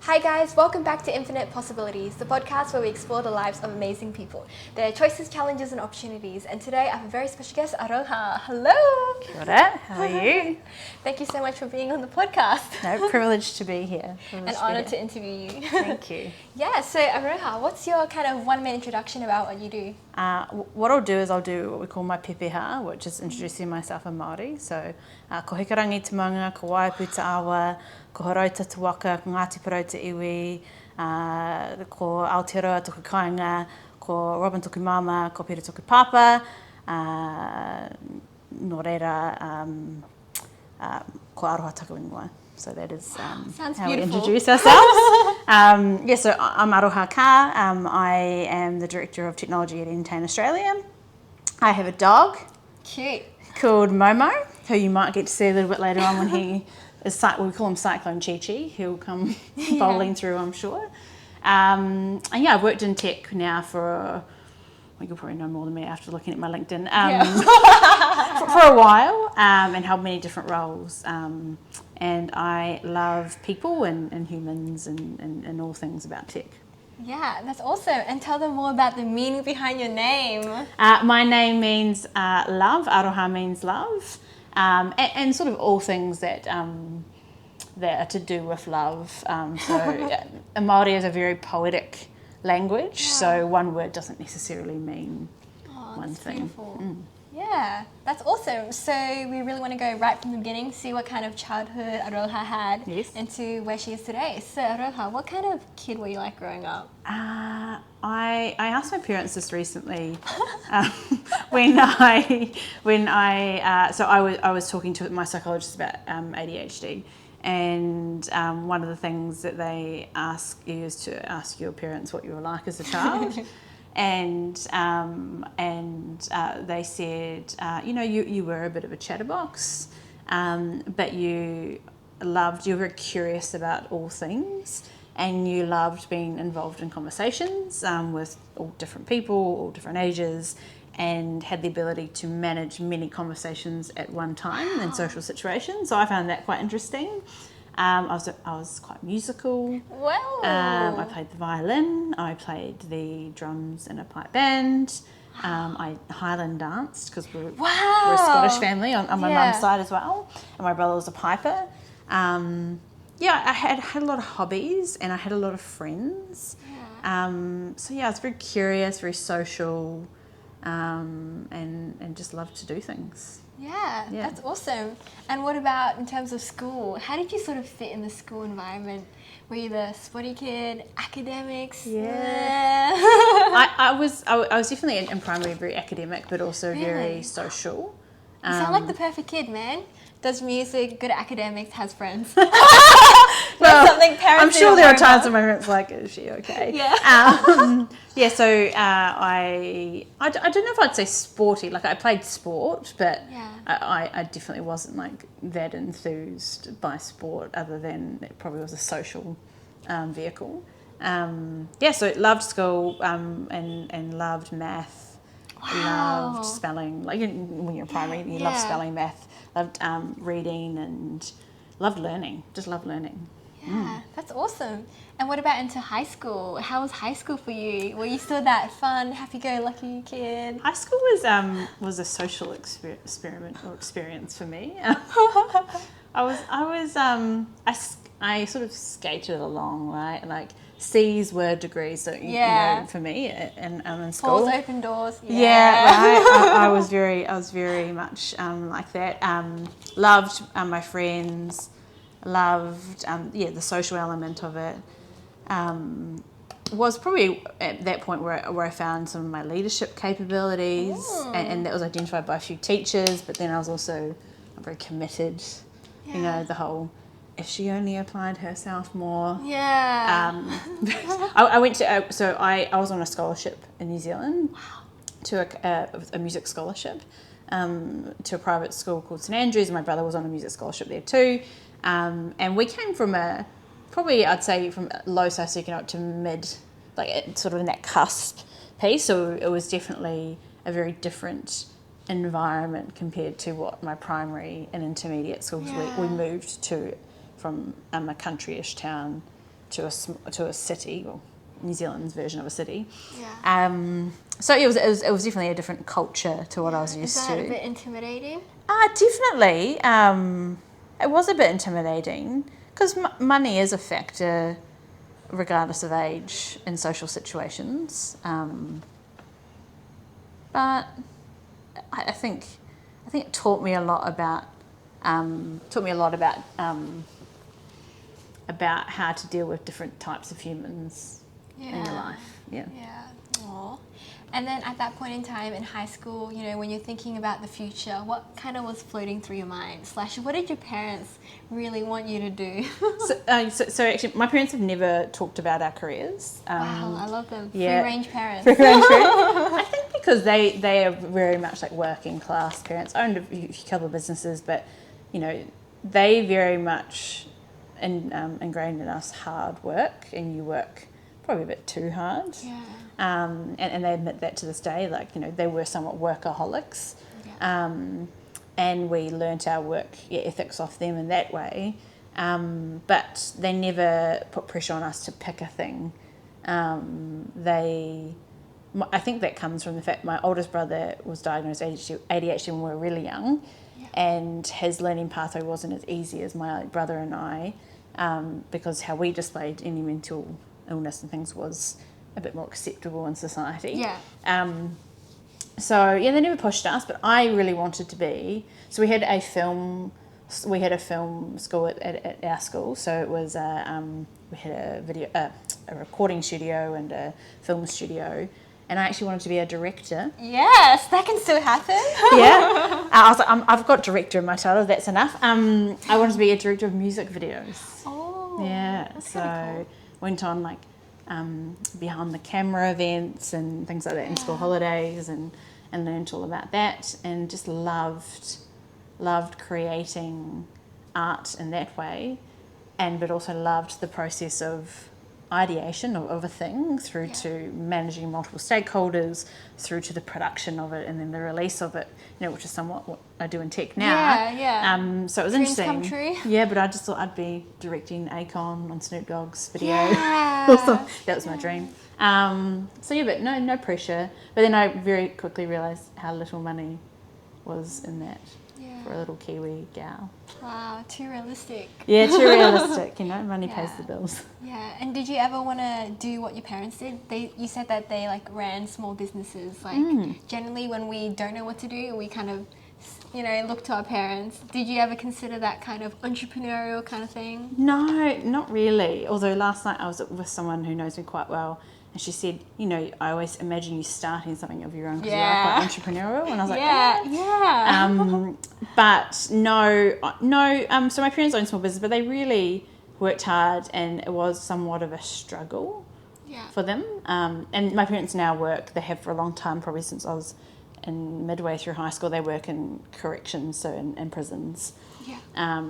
Hi guys, welcome back to Infinite Possibilities, the podcast where we explore the lives of amazing people, their choices, challenges and opportunities. And today I have a very special guest, Aroha. Hello! Kia ora, how are you? Thank you so much for being on the podcast. No, privileged to be here. An honour to interview you. Thank you. Yeah, so Aroha, what's your kind of one-minute introduction about what you do? What I'll do is I'll do what we call my pepeha, which is introducing myself in Māori. So, ko hikarangi te manga, ko waipu te awa, ko horauta te waka, ko Ngāti Porou te iwi, ko Aotearoa toku kāinga, ko Robin toku mama, ko Pere toku papa, nō reira, ko Aroha taku ingoa. So that is how beautiful. We introduce ourselves. So I'm Aroha Kaa. I am the Director of Technology at Entain, Australia. I have a dog. Cute. Called Momo, who you might get to see a little bit later on when he is, we call him Cyclone Chi-Chi. He'll come bowling through, I'm sure. And yeah, I've worked in tech now for, well, you'll probably know more than me after looking at my LinkedIn, for a while, and held many different roles. And I love people and humans and all things about tech. Yeah, that's awesome. And tell them more about the meaning behind your name. My name means love. Aroha means love. And sort of all things that are to do with love. Māori is a very poetic language, so one word doesn't necessarily mean one thing. Beautiful. Yeah, that's awesome. So we really want to go right from the beginning, see what kind of childhood Aroha had into where she is today. So Aroha, what kind of kid were you like growing up? I asked my parents this recently when I was talking to my psychologist about ADHD, and one of the things that they ask you is to ask your parents what you were like as a child. And they said, you were a bit of a chatterbox, but you were very curious about all things, and you loved being involved in conversations with all different people, all different ages, and had the ability to manage many conversations at one time in social situations. So I found that quite interesting. I was quite musical. Wow. I played the violin. I played the drums in a pipe band. I Highland danced because we're a Scottish family on my mum's side as well, and my brother was a piper. I had a lot of hobbies and I had a lot of friends. I was very curious, very social, and just loved to do things. Yeah, that's awesome. And what about in terms of school? How did you sort of fit in the school environment? Were you the sporty kid, academics? Yeah. I was definitely in primary very academic, but also very social. You sound like the perfect kid, man. Does music, good at academics, has friends. Well, something parents I'm sure there are times when my parents are like, is she okay? Yeah. So I don't know if I'd say sporty. Like I played sport, but I definitely wasn't like that enthused by sport, other than it probably was a social vehicle. So loved school and loved math. Wow. Loved spelling. Like when you're primary, you love spelling, math. Loved reading and loved learning. Just loved learning. Yeah, that's awesome. And what about into high school? How was high school for you? Were you still that fun, happy-go-lucky kid? High school was a social experiment or experience for me. I sort of skated along, right? Like C's were degrees, so you know, for me, and in school. Balls open doors. I was very much like that. Loved my friends. Loved the social element of it. Was probably at that point where I found some of my leadership capabilities, and that was identified by a few teachers. But then I was also very committed. You know, the whole, if she only applied herself more. Yeah. I went to I was on a scholarship in New Zealand to a music scholarship to a private school called St Andrews, and my brother was on a music scholarship there too. And we came from I'd say from low socioeconomic to mid, like sort of in that cusp piece. So it was definitely a very different environment compared to what my primary and intermediate schools we moved to from a country-ish town to a city, or New Zealand's version of a city. Yeah. So it was definitely a different culture to what I was used to. Is that a bit intimidating? Definitely. It was a bit intimidating because money is a factor regardless of age in social situations. But I think it taught me a lot about how to deal with different types of humans in your life. Yeah. Yeah. Aww. And then at that point in time in high school, you know, when you're thinking about the future, what kind of was floating through your mind? / what did your parents really want you to do? So actually, my parents have never talked about our careers. Wow, I love them. Yeah. Free range parents. Free range parents. I think because they are very much like working class parents. Owned a couple of businesses, but you know, they very much ingrained in us hard work, and you work probably a bit too hard. Yeah. And they admit that to this day. Like, you know, they were somewhat workaholics. Yeah. And we learnt our work ethics off them in that way. But they never put pressure on us to pick a thing. I think that comes from the fact my oldest brother was diagnosed ADHD when we were really young, and his learning pathway wasn't as easy as my brother and I, because how we displayed any mental illness and things was a bit more acceptable in society. Yeah. So they never pushed us, but I really wanted to be. So we had a film school at our school. So it was we had a recording studio and a film studio, and I actually wanted to be a director. Yes, that can still happen. Yeah, I was like, I've got director in my title. That's enough. I wanted to be a director of music videos. Oh. Yeah. That's So cool. went on like behind the camera events and things like that in school holidays, and learned all about that, and just loved creating art in that way, but also loved the process of ideation of a thing through to managing multiple stakeholders, through to the production of it, and then the release of it, you know, which is somewhat what I do in tech now. Yeah. So it was Dreams interesting. come true. Yeah, but I just thought I'd be directing Akon on Snoop Dogg's video. Yeah. That was my dream. But no pressure. But then I very quickly realised how little money was in that for a little Kiwi gal. Wow, too realistic. Yeah, too realistic. You know, money pays the bills. Yeah, and did you ever want to do what your parents did? You said that they like ran small businesses. Like generally, when we don't know what to do, we kind of, you know, look to our parents. Did you ever consider that kind of entrepreneurial kind of thing? No, not really. Although last night I was with someone who knows me quite well, and she said, you know, I always imagine you starting something of your own because you're quite entrepreneurial. And I was like, but no. So my parents own small business, but they really worked hard, and it was somewhat of a struggle for them. And my parents now work, they have for a long time, probably since I was midway through high school. They work in corrections, so in prisons. Yeah. I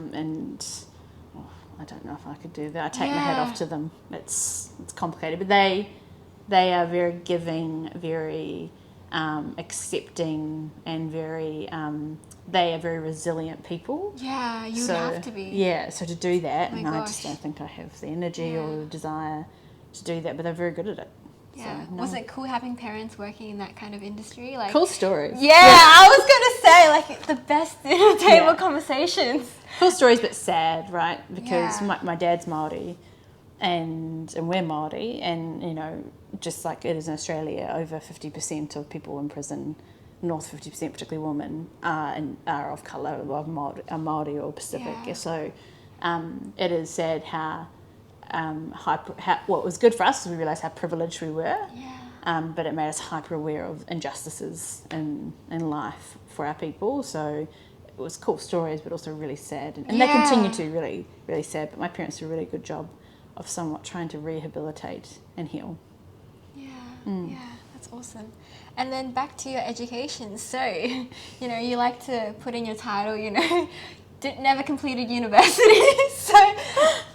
don't know if I could do that. I take my hat off to them. It's complicated, but they are very giving, very accepting, and very they are very resilient people. Yeah, you would have to be. Yeah, so to do that, I just don't think I have the energy or the desire to do that, but they're very good at it. Yeah. So, no. Was it cool having parents working in that kind of industry? Like cool stories. Yeah, I was gonna say like the best dinner table conversations. Cool stories, but sad, right? Because my dad's Maori, and we're Maori, and you know, just like it is in Australia, over 50% of people in prison, north 50%, particularly women, are of colour, of Maori or Pacific. Yeah. So it is sad how what was good for us is we realised how privileged we were. Yeah. But it made us hyper aware of injustices in life for our people. So it was cool stories, but also really sad, and they continue to really, really sad. But my parents did a really good job of somewhat trying to rehabilitate and heal. Yeah, that's awesome. And then back to your education. So, you know, you like to put in your title, you know, never completed university. So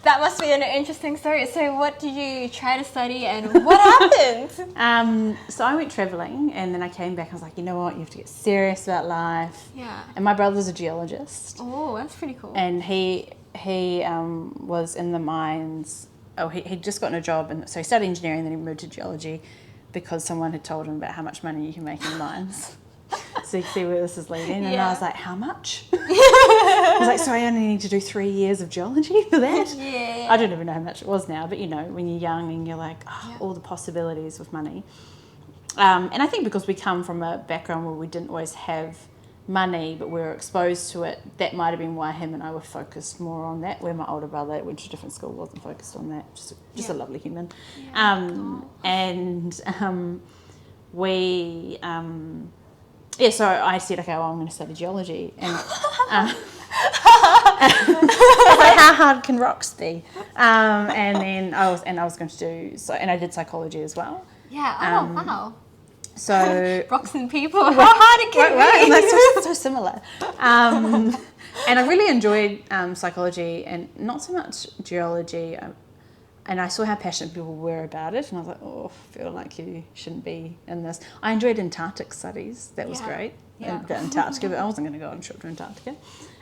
that must be an interesting story. So what did you try to study, and what happened? So I went travelling, and then I came back. I was like, you know what, you have to get serious about life. Yeah. And my brother's a geologist. Oh, that's pretty cool. And he was in the mines he'd just gotten a job, and so he studied engineering, then he moved to geology because someone had told him about how much money you can make in mines. So you can see where this is leading. And I was like, how much? I was like, so I only need to do 3 years of geology for that? Yeah. I don't even know how much it was now, but when you're young and you're like, all the possibilities with money. And I think because we come from a background where we didn't always have money, but we were exposed to it, that might have been why him and I were focused more on that, where my older brother went to a different school, wasn't focused on that, just a lovely human. So I said, okay, well, I'm going to study geology. And I was like, how hard can rocks be? And then I was going to do, and I did psychology as well. Yeah, wow. So rocks and people, how hard it can be. Right, that's so similar. And I really enjoyed psychology and not so much geology. And I saw how passionate people were about it, and I was like, I feel like you shouldn't be in this. I enjoyed Antarctic studies. That was great. Antarctica, but I wasn't going to go on a trip to Antarctica.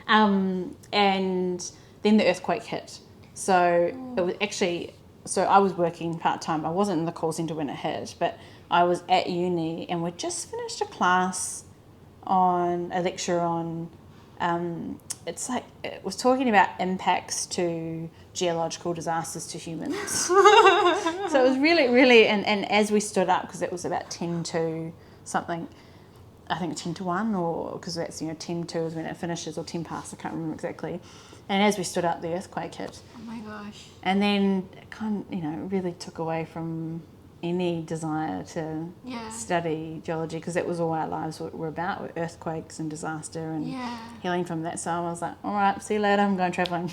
And then the earthquake hit. So it was actually, I was working part-time. I wasn't in the call centre when it hit, but I was at uni, and we'd just finished a lecture on, it was talking about impacts to geological disasters to humans. So it was really, really, and as we stood up, because it was about 10 to something, I think 10 to 1, or because that's, 10 to is when it finishes, or 10 past, I can't remember exactly. And as we stood up, the earthquake hit. Oh my gosh. And then it kind of, really took away from any desire to study geology, because that was all our lives were about, were earthquakes and disaster and healing from that. So I was like, all right, see you later, I'm going travelling.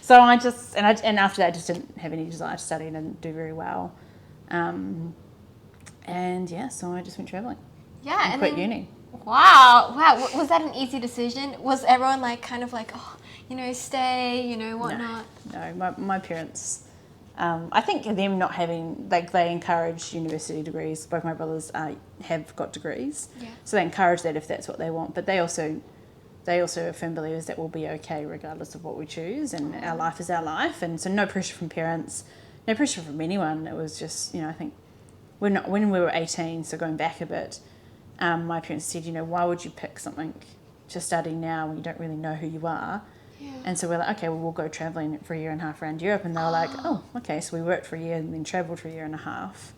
So I just, and after that I just didn't have any desire to study and didn't do very well. So I just went travelling. Yeah. And quit uni. Wow. Was that an easy decision? Was everyone stay, whatnot? No, my parents, I think them not having, they encourage university degrees. Both my brothers have got degrees. Yeah. So they encourage that if that's what they want. But they also are firm believers that we'll be okay regardless of what we choose, and our life is our life. And so no pressure from parents, no pressure from anyone. It was just, I think when we were 18, so going back a bit, my parents said, why would you pick something to study now when you don't really know who you are? Yeah. And so we're like, okay, well, we'll go travelling for a year and a half around Europe. And they were like, oh, okay. So we worked for a year and then travelled for a year and a half.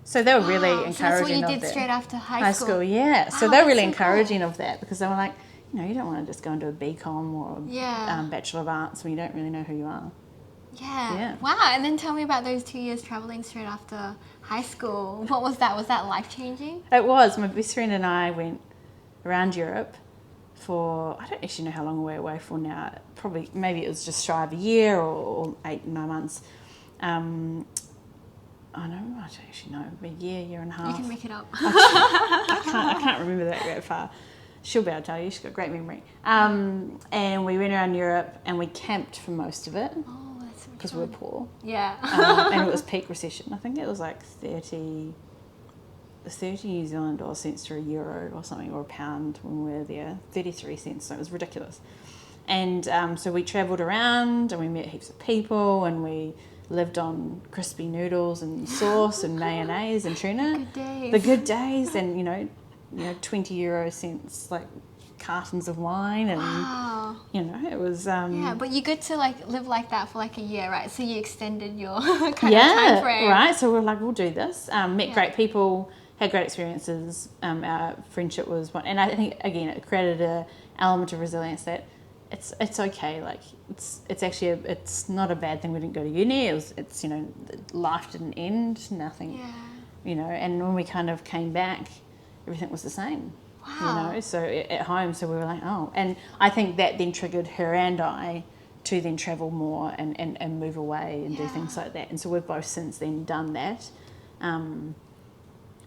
So they were really encouraging of that. So that's what you did straight after high school? Yeah. So they were really encouraging of that, because they were like, you don't want to just go into a BCom or a Bachelor of Arts when you don't really know who you are. Yeah. Wow. And then tell me about those 2 years travelling straight after high school. What was that? Was that life-changing? It was. My best friend and I went around Europe for, I don't actually know how long we were away for now. Maybe it was just shy of a year or 8, 9 months. I don't actually know. A year and a half. You can make it up. I can't remember that far. She'll be able to tell you. She's got a great memory. And we went around Europe and we camped for most of it. Oh, that's so much because we were poor. Yeah. And it was peak recession. I think it was like 30 New Zealand dollar cents to a euro or something, or a pound when we were there. 33 cents. So it was ridiculous. And so we travelled around and we met heaps of people and we lived on crispy noodles and sauce and mayonnaise and tuna. The good days. And, 20 euro cents, like cartons of wine, and it was but you get to live like that for a year, right? So you extended your kind of time frame, right? So we're like, we'll do this. Met great people, had great experiences. Our friendship was one, and I think again it created a element of resilience that it's okay. It's actually it's not a bad thing we didn't go to uni. It's life didn't end, nothing. And when we kind of came back, everything was the same. Wow. So at home, so we were like, oh. And I think that then triggered her and I to then travel more and move away and do things like that. And so we've both since then done that.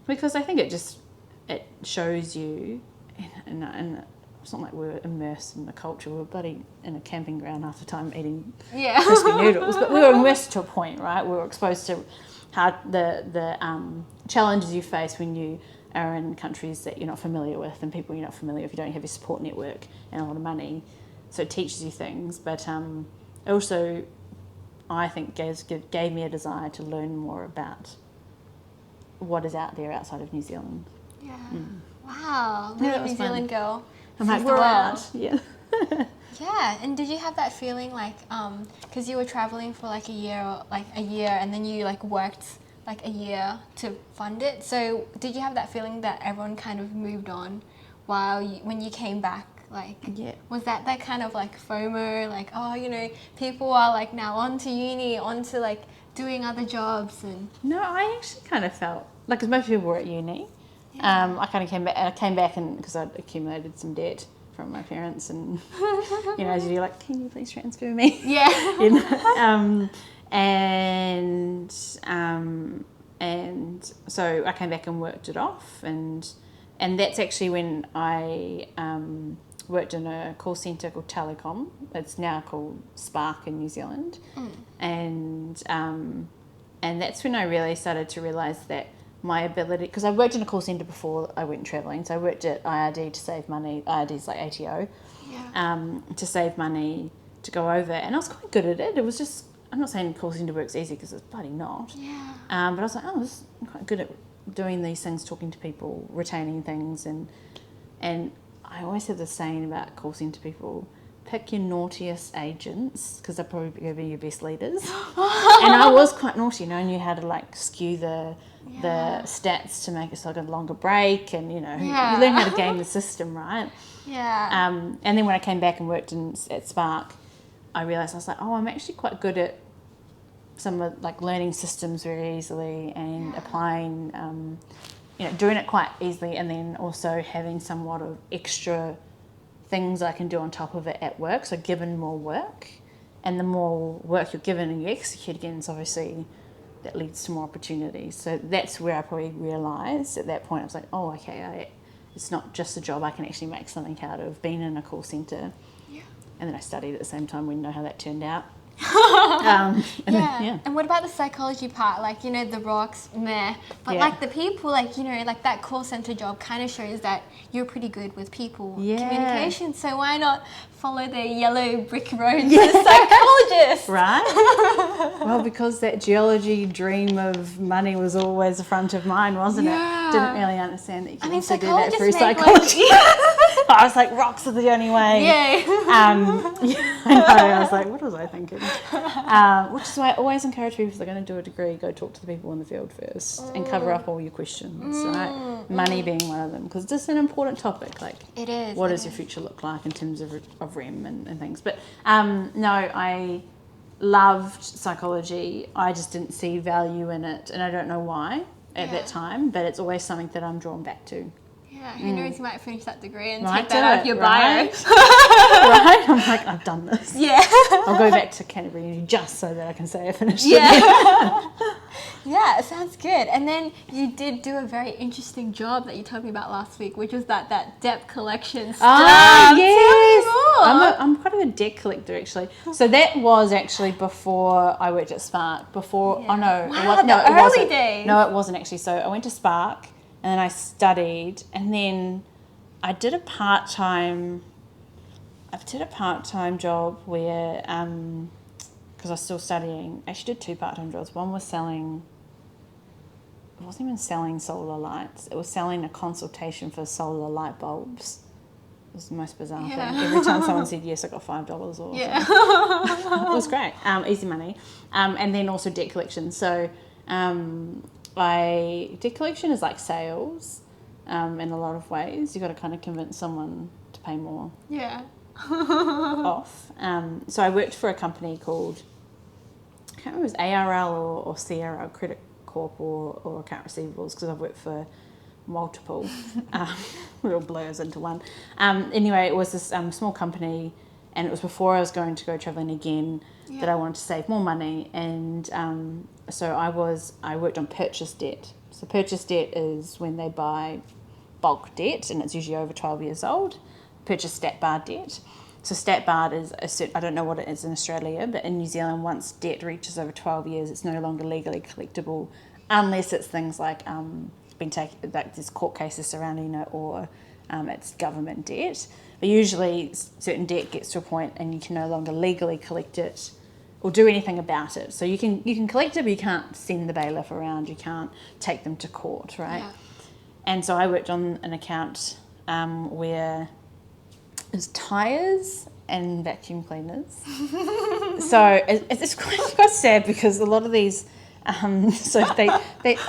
Because I think it shows you, and it's not like we're immersed in the culture. We're bloody in a camping ground half the time eating crispy noodles. But we were immersed to a point, right? We were exposed to how the challenges you face when you are in countries that you're not familiar with and people you're not familiar with. You don't have your support network and a lot of money, so it teaches you things. But it also I think gave me a desire to learn more about what is out there outside of New Zealand. Yeah. Wow. Yeah, Little it was New fun. Zealand girl. I'm like, sees the we're world. out. Yeah. Yeah, and did you have that feeling like, because you were traveling for like a year, and then you like worked like a year to fund it. So did you have that feeling that everyone kind of moved on when you came back? Like, Yeah. was that kind of like FOMO? Like, oh, you know, people are like now on to uni, on to like doing other jobs and... No, I actually kind of felt like, because most people were at uni. Yeah. I kind of came back and because I'd accumulated some debt from my parents, and you know, as you're like, can you please transfer me? Yeah. You know? And so I came back and worked it off, and that's actually when I worked in a call centre called Telecom. It's now called Spark in New Zealand, and that's when I really started to realise that my ability, because I worked in a call centre before I went travelling, so I worked at IRD to save money. IRD's like ATO, to save money to go over, and I was quite good at it. It was just, I'm not saying call centre work's easy because it's bloody not. Yeah. But I was like, I'm quite good at doing these things, talking to people, retaining things, and I always have this saying about call centre people: pick your naughtiest agents because they're probably going to be your best leaders. And I was quite naughty, you know, I knew how to like skew the stats to make it so like a longer break, and you know, you learn how to game the system, right? Yeah. And then when I came back and worked at Spark, I realised I was like, oh, I'm actually quite good at some of like learning systems very easily and applying, you know, doing it quite easily, and then also having somewhat of extra things I can do on top of it at work. So given more work, and the more work you're given and you execute against, obviously that leads to more opportunities. So that's where I probably realised at that point, I was like, oh, okay, it's not just a job, I can actually make something out of being in a call centre. Yeah. And then I studied at the same time. We know how that turned out. And what about the psychology part? Like, you know, the rocks, meh. But like the people, like, you know, like that call center job kind of shows that you're pretty good with people communication. So why not follow the yellow brick roads as a psychologist? Right? Well, because that geology dream of money was always the front of mine, wasn't it? Didn't really understand that you can also do that through psychology. I was like, rocks are the only way. Yeah. I know. I was like, what was I thinking? Which is why I always encourage people, if they're going to do a degree, go talk to the people in the field first and cover up all your questions, right? Money being one of them, because it's just an important topic. Like, it is. What does your future look like in terms of REM and things? But no, I loved psychology. I just didn't see value in it, and I don't know why at that time, but it's always something that I'm drawn back to. Yeah, who knows, you might finish that degree and Might take that out of your bio. Right? I'm like, I've done this. Yeah. I'll go back to Canterbury Uni just so that I can say I finished it. Yeah, it sounds good. And then you did do a very interesting job that you told me about last week, which was that debt collection stuff. Ah, yes. Tell me more. I'm quite a debt collector, actually. So that was actually before I worked at Spark. Before, Yeah. oh no, Wow, it wasn't. days. No, it wasn't actually. So I went to Spark and then I studied, and then I did a part-time job where, because I was still studying, I actually did 2 part-time jobs. One was selling, it wasn't even selling solar lights, it was selling a consultation for solar light bulbs. It was the most bizarre thing. Every time someone said yes, I got $5 or something. It was great. Easy money. And then also debt collection. So debt collection is like sales in a lot of ways. You've got to kind of convince someone to pay more off. So I worked for a company called, I can't remember if it was ARL or CRL, Credit Corp or Account Receivables, because I've worked for multiple, real blurs into one. Anyway, it was this small company, and it was before I was going to go travelling again that I wanted to save more money, and so I worked on purchase debt. So purchase debt is when they buy bulk debt, and it's usually over 12 years old. Purchase stat bar debt. So stat bar is I don't know what it is in Australia, but in New Zealand, once debt reaches over 12 years, it's no longer legally collectible, unless it's things like been taken, like there's court cases surrounding it, or it's government debt. But usually certain debt gets to a point and you can no longer legally collect it or do anything about it. So you can collect it, but you can't send the bailiff around. You can't take them to court, right? Yeah. And so I worked on an account where it's tyres and vacuum cleaners. So it's quite sad because a lot of these, so I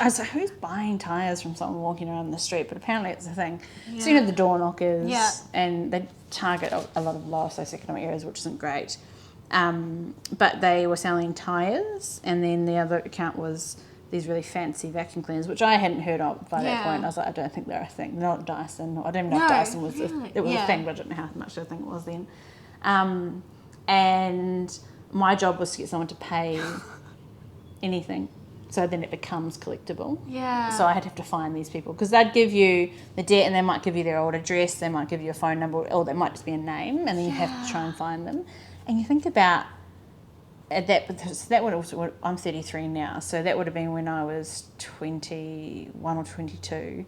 was like, who's buying tyres from someone walking around the street? But apparently it's a thing. Yeah. So you know the door knockers, Yeah. and they target a lot of lower socioeconomic areas, which isn't great. But they were selling tyres, and then the other account was these really fancy vacuum cleaners, which I hadn't heard of by that point. I was like, I don't think they're a thing. They're not Dyson. I don't even know if Dyson was a thing, but I don't know how much I think it was then. And my job was to get someone to pay anything, so then it becomes collectible. Yeah. So I'd have to find these people because they'd give you the debt, and they might give you their old address, they might give you a phone number, or they might just be a name, and then you have to try and find them. And you think about that would also, I'm 33 now, so that would have been when I was 21 or 22.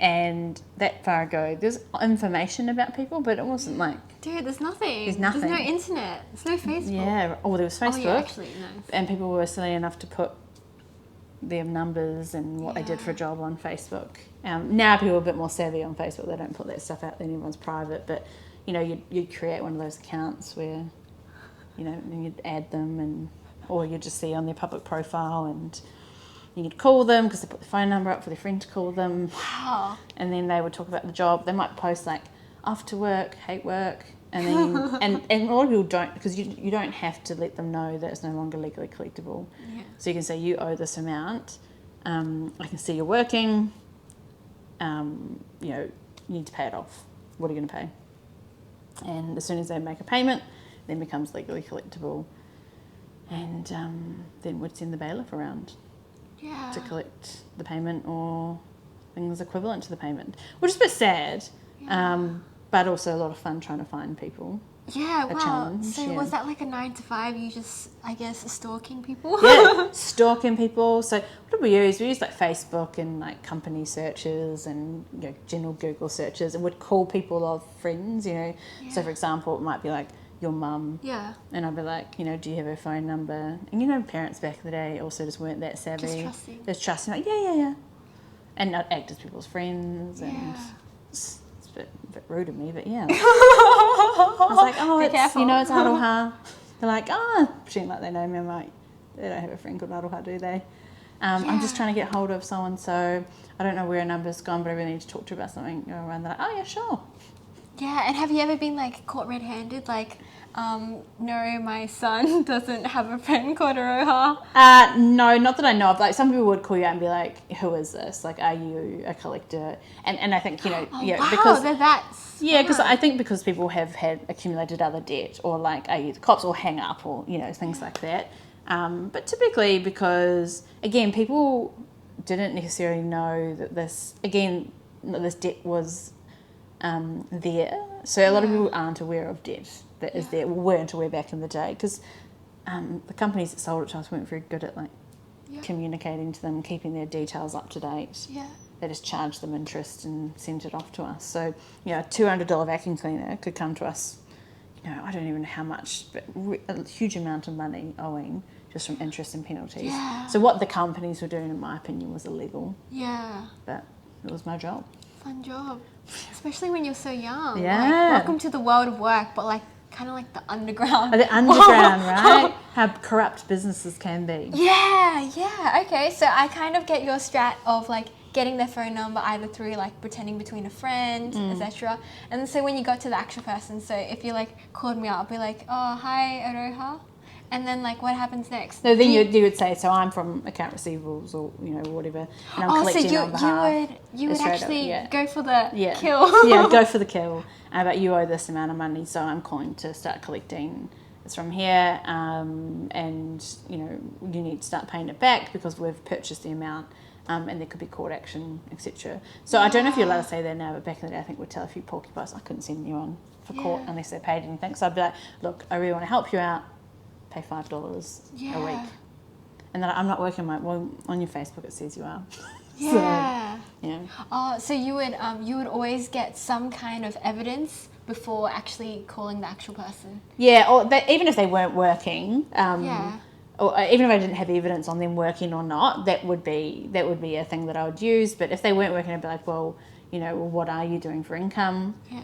And that far ago, there's information about people, but it wasn't like... Dude, there's nothing. There's nothing. There's no internet. There's no Facebook. Yeah. Oh, there was Facebook. Oh, yeah, actually, no. And people were silly enough to put their numbers and what they did for a job on Facebook. Now people are a bit more savvy on Facebook. They don't put that stuff out there, everyone's private. But, you know, you'd create one of those accounts where, you know, and you'd add them, or you'd just see on their public profile, and you could call them because they put the phone number up for their friend to call them. Wow. And then they would talk about the job. They might post like, off to work, hate work. And then and a lot of people don't, because you don't have to let them know that it's no longer legally collectible. Yeah. So you can say, you owe this amount. I can see you're working. You know, you need to pay it off. What are you going to pay? And as soon as they make a payment, then it becomes legally collectible. And then we'd send the bailiff around to collect the payment or things equivalent to the payment, which is a bit sad, but also a lot of fun trying to find people. Yeah, A wow. challenge, So yeah. was that like a 9 to 5? You just, I guess, stalking people? Yeah, stalking people. So what did we use? We used like Facebook and like company searches and, you know, general Google searches, and would call people of friends, you know. So for example, it might be like your mum. Yeah. And I'd be like, you know, do you have her phone number? And you know, parents back in the day also just weren't that savvy. Just trusting. Just trusting, like, yeah. And I'd act as people's friends, and it's a bit rude of me, but yeah. I was like, oh, Be it's, careful. you know, it's Aroha. They're like, pretend like they know me. I'm like, they don't have a friend called Aroha, do they? I'm just trying to get hold of someone, so I don't know where a number's gone, but I really need to talk to you about something. And they're like, oh yeah, sure. Yeah, and have you ever been like caught red-handed? Like, no, my son doesn't have a friend called Aroha. No, not that I know of. Like, some people would call you out and be like, who is this? Like, are you a collector? And I think, you know, Wow, because they're that yeah, because smart. I think because people have had accumulated other debt, or like, are you the cops, or hang up, or, you know, things like that. But typically because, again, people didn't necessarily know that this debt was there. So a lot of people aren't aware of debt that is there, weren't aware back in the day, because the companies that sold it to us weren't very good at like communicating to them, keeping their details up to date. Yeah. They just charged them interest and sent it off to us. So, you know, a $200 vacuum cleaner could come to us, you know, I don't even know how much, but a huge amount of money owing just from interest and penalties. Yeah. So what the companies were doing, in my opinion, was illegal, Yeah. but it was my job. Fun job. Especially when you're so young. Yeah. Like, welcome to the world of work, but like kind of like the underground. Oh, the underground, right? How corrupt businesses can be. Yeah. Okay, so I kind of get your strat of like getting their phone number either through like pretending between a friend, etc. And so when you got to the actual person, so if you like called me up, I'll be like, oh, hi, Aroha. And then like what happens next? No, then you would say, so I'm from account receivables, or, you know, whatever, and I'm collecting on behalf. you would Straight up, actually yeah. go for the Yeah. kill. Yeah, go for the kill. But you owe this amount of money, so I'm calling to start collecting. It's from here, and, you know, you need to start paying it back because we've purchased the amount, and there could be court action, etc. So I don't know if you're allowed to say that now, but back in the day, I think we'd tell a few porcupines I couldn't send anyone for court unless they paid anything. So I'd be like, look, I really want to help you out. Pay $5 a week, and then I'm not working on your Facebook it says you are. Yeah. So, yeah. Oh, so you would always get some kind of evidence before actually calling the actual person. Yeah, or even if they weren't working, Yeah. or even if I didn't have evidence on them working or not, that would be a thing that I would use. But if they weren't working, I'd be like, well, what are you doing for income? Yeah.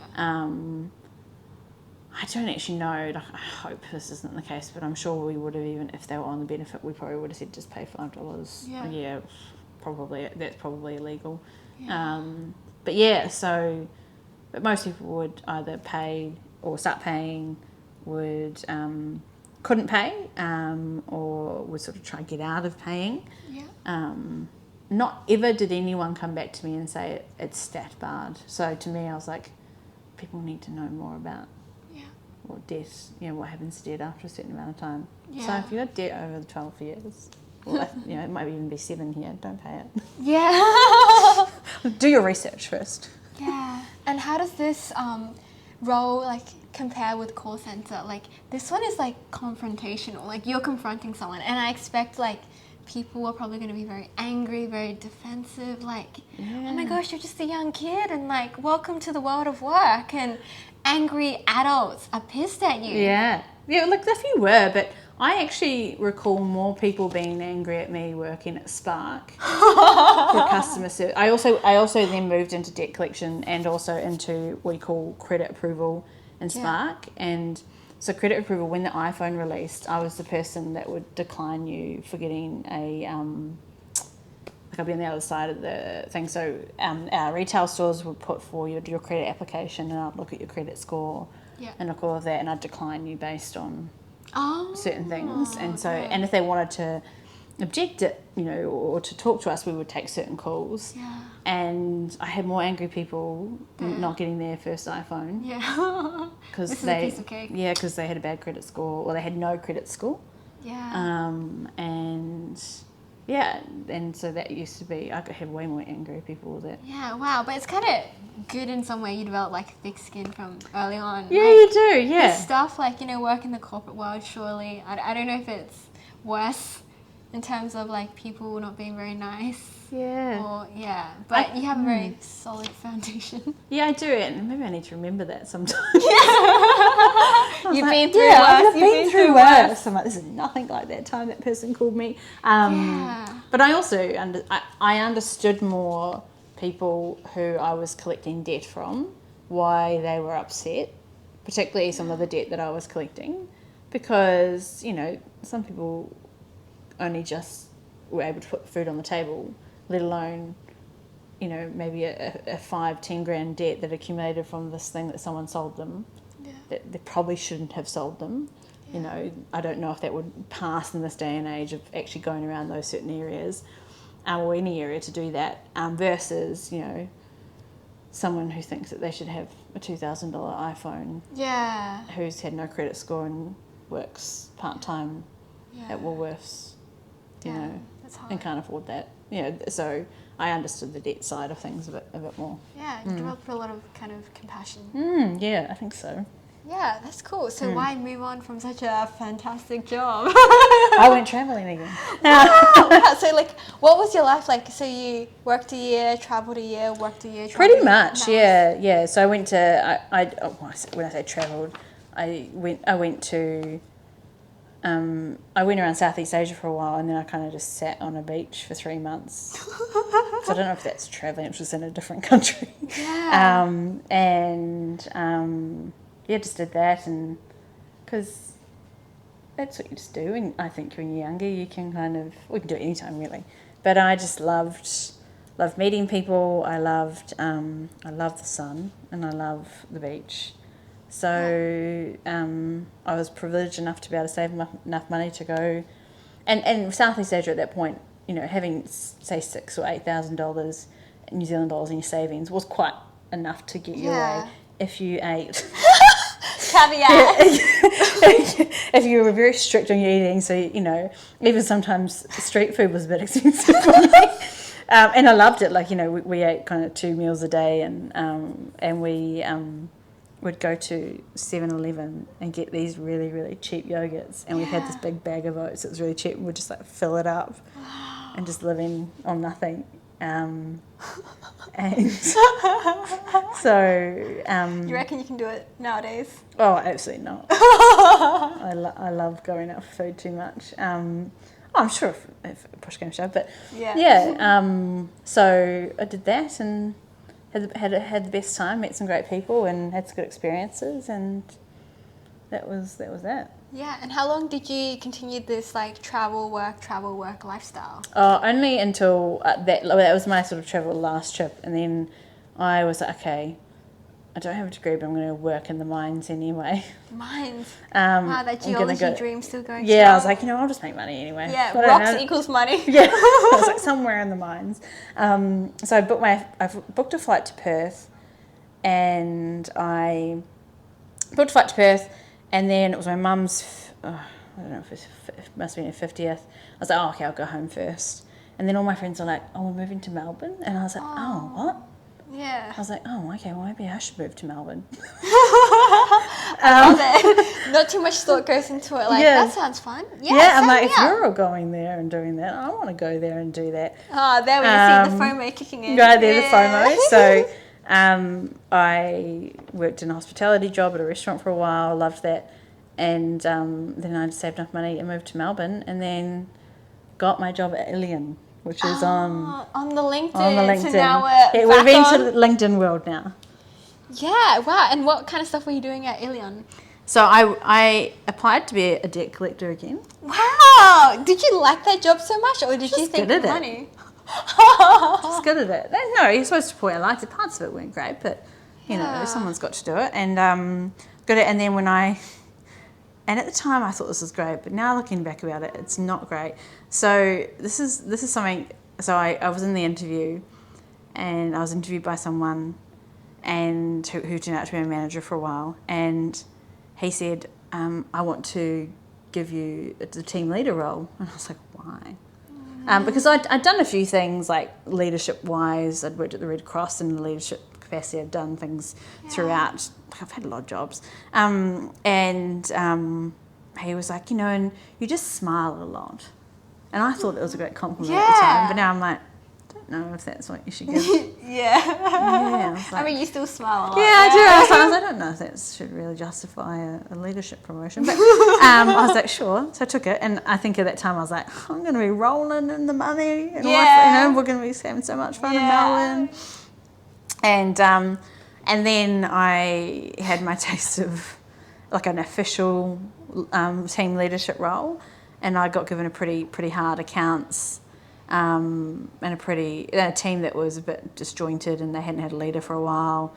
I don't actually know. Like, I hope this isn't the case, but I'm sure we would have, even if they were on the benefit, we probably would have said just pay $5. Yeah. Probably that's probably illegal. Yeah. But most people would either pay or start paying, couldn't pay, or would sort of try to get out of paying. Yeah. Not ever did anyone come back to me and say it's stat barred. So to me, I was like, people need to know more about what debt, what happens to debt after a certain amount of time. Yeah. So if you've got debt over the 12 years, well, it might even be 7 here, don't pay it. Yeah. Do your research first. Yeah. And how does this role compare with call center? This one is confrontational. You're confronting someone, and I expect people are probably going to be very angry, very defensive. Oh my gosh, you're just a young kid, and welcome to the world of work. And angry adults are pissed at you. Yeah. A few were, but I actually recall more people being angry at me working at Spark for customer service. I also then moved into debt collection and also into what we call credit approval in Spark. Yeah. And so credit approval, when the iPhone released, I was the person that would decline you for getting I'll be on the other side of the thing. So our retail stores would put forward your credit application, and I'd look at your credit score and look all of that, and I'd decline you based on certain things. And so, and if they wanted to object it, or to talk to us, we would take certain calls. Yeah. And I had more angry people not getting their first iPhone. Yeah. Because this is a piece of cake. Yeah, because they had a bad credit score, or they had no credit score. Yeah. And so that used to be, I could have way more angry people that... Yeah, wow. But it's kind of good in some way you develop thick skin from early on. Yeah, you do, yeah. This stuff, work in the corporate world, surely. I don't know if it's worse in terms of people not being very nice. Yeah. But you have a very solid foundation. Yeah, I do, and maybe I need to remember that sometimes. You've been through worse. I've been through worse. I'm like, this is nothing like that time that person called me. But I also I understood more people who I was collecting debt from, why they were upset, particularly some of the debt that I was collecting, because some people only just were able to put food on the table, let alone maybe a 5-10 grand debt that accumulated from this thing that someone sold them, that they probably shouldn't have sold them. I don't know if that would pass in this day and age of actually going around those certain areas, or any area to do that, versus someone who thinks that they should have a $2,000 iPhone, who's had no credit score and works part-time at Woolworths, that's hard. and can't afford that. So I understood the debt side of things a bit more. Yeah, you developed a lot of kind of compassion. Yeah, I think so. Yeah, that's cool. So why move on from such a fantastic job? I went travelling again. Wow. So what was your life like? So you worked a year, travelled a year, worked a year, Pretty much, yeah. So I went to, when I say travelled, I went around Southeast Asia for a while, and then I kind of just sat on a beach for 3 months. So I don't know if that's travelling, it was just in a different country. Yeah. Just did that, and because that's what you just do. And I think when you're younger, you can we can do it anytime really. But I just loved meeting people. I loved the sun, and I love the beach. So I was privileged enough to be able to save enough money to go, and Southeast Asia at that point, having say $6,000 or $8,000 New Zealand dollars in your savings was quite enough to get you away if you ate. Caveat. If you were very strict on your eating, so even sometimes street food was a bit expensive for me. And I loved it. We ate kind of 2 meals a day, and we would go to 7-Eleven and get these really, really cheap yogurts, and we had this big bag of oats that was really cheap, and we'd just fill it up and just living on nothing. And so... you reckon you can do it nowadays? Oh, absolutely not. I love going out for food too much. I'm sure if push came to shove, but so I did that and had the best time, met some great people and had some good experiences, and that was that. Yeah, and how long did you continue this like travel work lifestyle? Only until that was my sort of travel last trip, and then I was like, okay, I don't have a degree, but I'm going to work in the mines anyway. Mines? Wow, that geology dream still going strong. Yeah, I was like, I'll just make money anyway. Yeah, rocks equals money. Yeah, I was like, somewhere in the mines. So I booked a flight to Perth, and I booked a flight to Perth, and then it was my mum's, I don't know if it must have been her 50th. I was like, oh, okay, I'll go home first. And then all my friends were like, oh, we're moving to Melbourne. And I was like, oh what? Yeah. I was like, oh, okay, well, maybe I should move to Melbourne. I love it. Not too much thought goes into it. Like, that sounds fun. Yeah, I'm like, if you're all going there and doing that, I want to go there and do that. Oh, there we see the FOMO kicking in. Right there, the FOMO. So I worked in a hospitality job at a restaurant for a while, loved that. And then I saved enough money and moved to Melbourne, and then got my job at Ilion, which is on the LinkedIn. So now we've been to the LinkedIn world now. Yeah, wow. And what kind of stuff were you doing at Ilion? So I applied to be a debt collector again. Wow. Did you like that job so much, or did you think the money? Just good at it. No, you're supposed to point I liked it. Parts of it weren't great, but you know, someone's got to do it. And good at it. And then and at the time I thought this was great, but now looking back about it, it's not great. So this is something. So I was in the interview, and I was interviewed by someone, and who turned out to be a manager for a while, and he said, I want to give you the team leader role. And I was like, why? Because I'd done a few things like leadership wise. I'd worked at the Red Cross in the leadership capacity. I'd done things throughout. I've had a lot of jobs. And he was like, and you just smile a lot. And I thought it was a great compliment at the time. But now I'm like, I don't know if that's what you should give. Yeah. I mean, you still smile a lot. Yeah, I do. I was like, I don't know if that should really justify a leadership promotion. But I was like, sure. So I took it. And I think at that time I was like, I'm going to be rolling in the money. And we're going to be having so much fun in Melbourne. And then I had my taste of like an official team leadership role. And I got given a pretty hard accounts and a team that was a bit disjointed, and they hadn't had a leader for a while.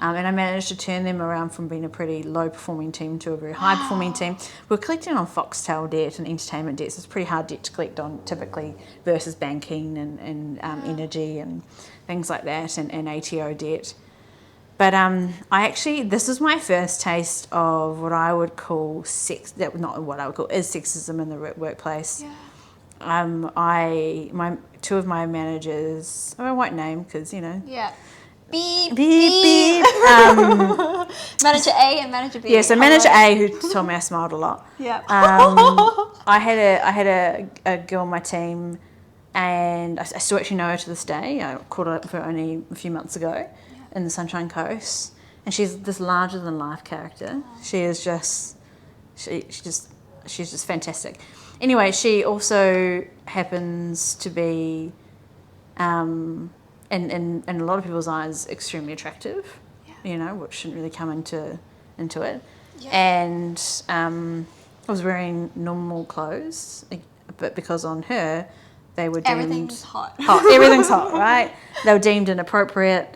And I managed to turn them around from being a pretty low-performing team to a very high-performing team. We were collecting on Foxtel debt and entertainment debts. It's pretty hard debt to collect on typically versus banking and energy and things like that, and ATO debt. But this is my first taste of what I would call sexism in the workplace. Two of my managers, I won't name because Beep. Manager A and manager B. Yeah, so manager A, who told me I smiled a lot. I had a girl on my team, and I still actually know her to this day. I caught her up for only a few months ago in the Sunshine Coast, and she's this larger than life character. She is just, she's just fantastic. Anyway, she also happens to be, in a lot of people's eyes, extremely attractive. Which shouldn't really come into it. And I was wearing normal clothes, but because on her they were deemed everything's hot. Everything's hot, right? They were deemed inappropriate.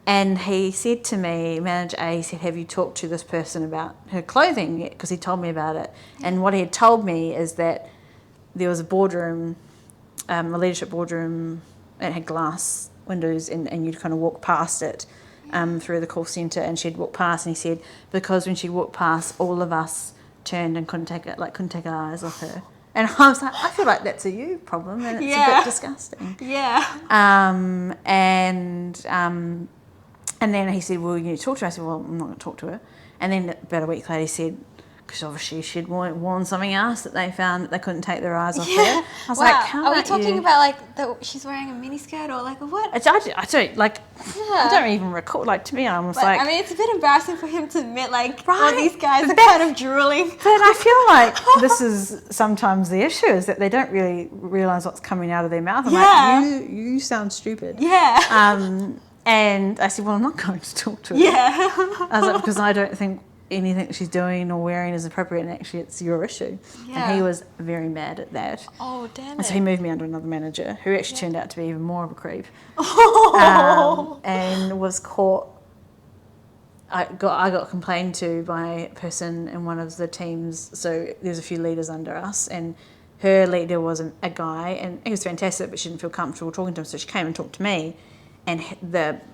And he said to me, Manager A, he said, have you talked to this person about her clothing yet? Because he told me about it. And what he had told me is that there was a boardroom, a leadership boardroom, it had glass windows, and you'd kind of walk past it through the call centre, and she'd walk past, and he said, because when she walked past, all of us turned and couldn't take our eyes off her. And I was like, I feel like that's a you problem, and it's a bit disgusting. And then he said, well, you need to talk to her. I said, well, I'm not going to talk to her. And then about a week later he said, because obviously she'd worn something else that they found that they couldn't take their eyes off Yeah. there. I was like, how are we talking about like she's wearing a miniskirt or like a what? I don't like. I don't even recall. Like, to me, I'm almost like. I mean, it's a bit embarrassing for him to admit like, Right. oh, these guys are kind of drooling. But I feel like this is sometimes the issue, is that they don't really realise what's coming out of their mouth. I'm like, you sound stupid. Yeah. And I said, well, I'm not going to talk to her. Yeah. I was like, because I don't think anything that she's doing or wearing is appropriate, and actually it's your issue. Yeah. And he was very mad at that. Oh, damn it. And so he moved me under another manager, who actually turned out to be even more of a creep. And was caught. I got complained to by a person in one of the teams. So there's a few leaders under us, and her leader was a guy, and he was fantastic, but she didn't feel comfortable talking to him, so she came and talked to me. And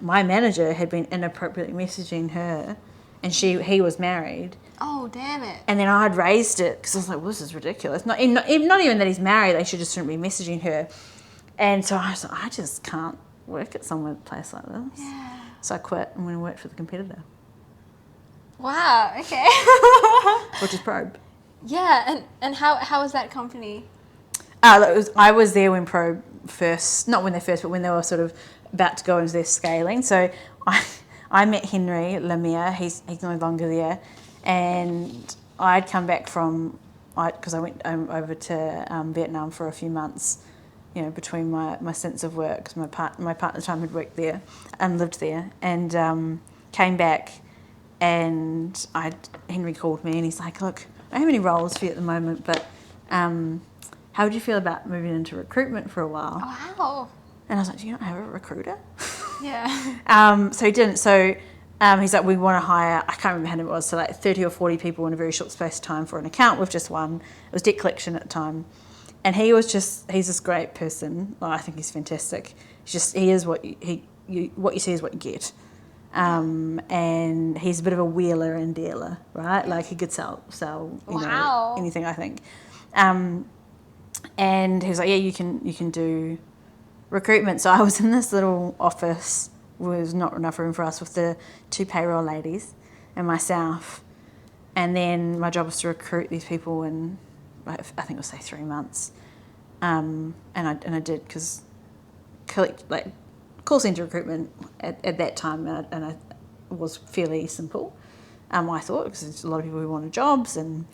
my manager had been inappropriately messaging her, and he was married. Oh, damn it. And then I'd raised it because I was like, well, this is ridiculous. Not even that he's married, they should just shouldn't be messaging her. And so I was like, I just can't work at some place like this. Yeah. So I quit and went and worked for the competitor, Wow, okay. which is Probe. Yeah, and how was that company? I was there when Probe first, not when they first, but when they were sort of about to go into their scaling. So I met Henry Lemire, he's no longer there, and I'd come back because I went over to Vietnam for a few months, you know, between my stints of work, because my partner at the time had worked there and lived there, and came back, and Henry called me and he's like, look, I don't have any roles for you at the moment, but how would you feel about moving into recruitment for a while? Wow. And I was like, do you not have a recruiter? Yeah. So he didn't. So he's like, we want to hire, I can't remember how many it was, so like 30 or 40 people in a very short space of time for an account with just one. It was debt collection at the time. And he's this great person. Well, I think he's fantastic. He is what you see is what you get. And he's a bit of a wheeler and dealer, right? Like he could sell you know, anything, I think. And he was like, yeah, you can do recruitment. So I was in this little office, was not enough room for us, with the 2 payroll ladies and myself. And then my job was to recruit these people in, I think it was, say, 3 months. And I did, because call centre recruitment at that time, and I was fairly simple, I thought, because there's a lot of people who wanted jobs, and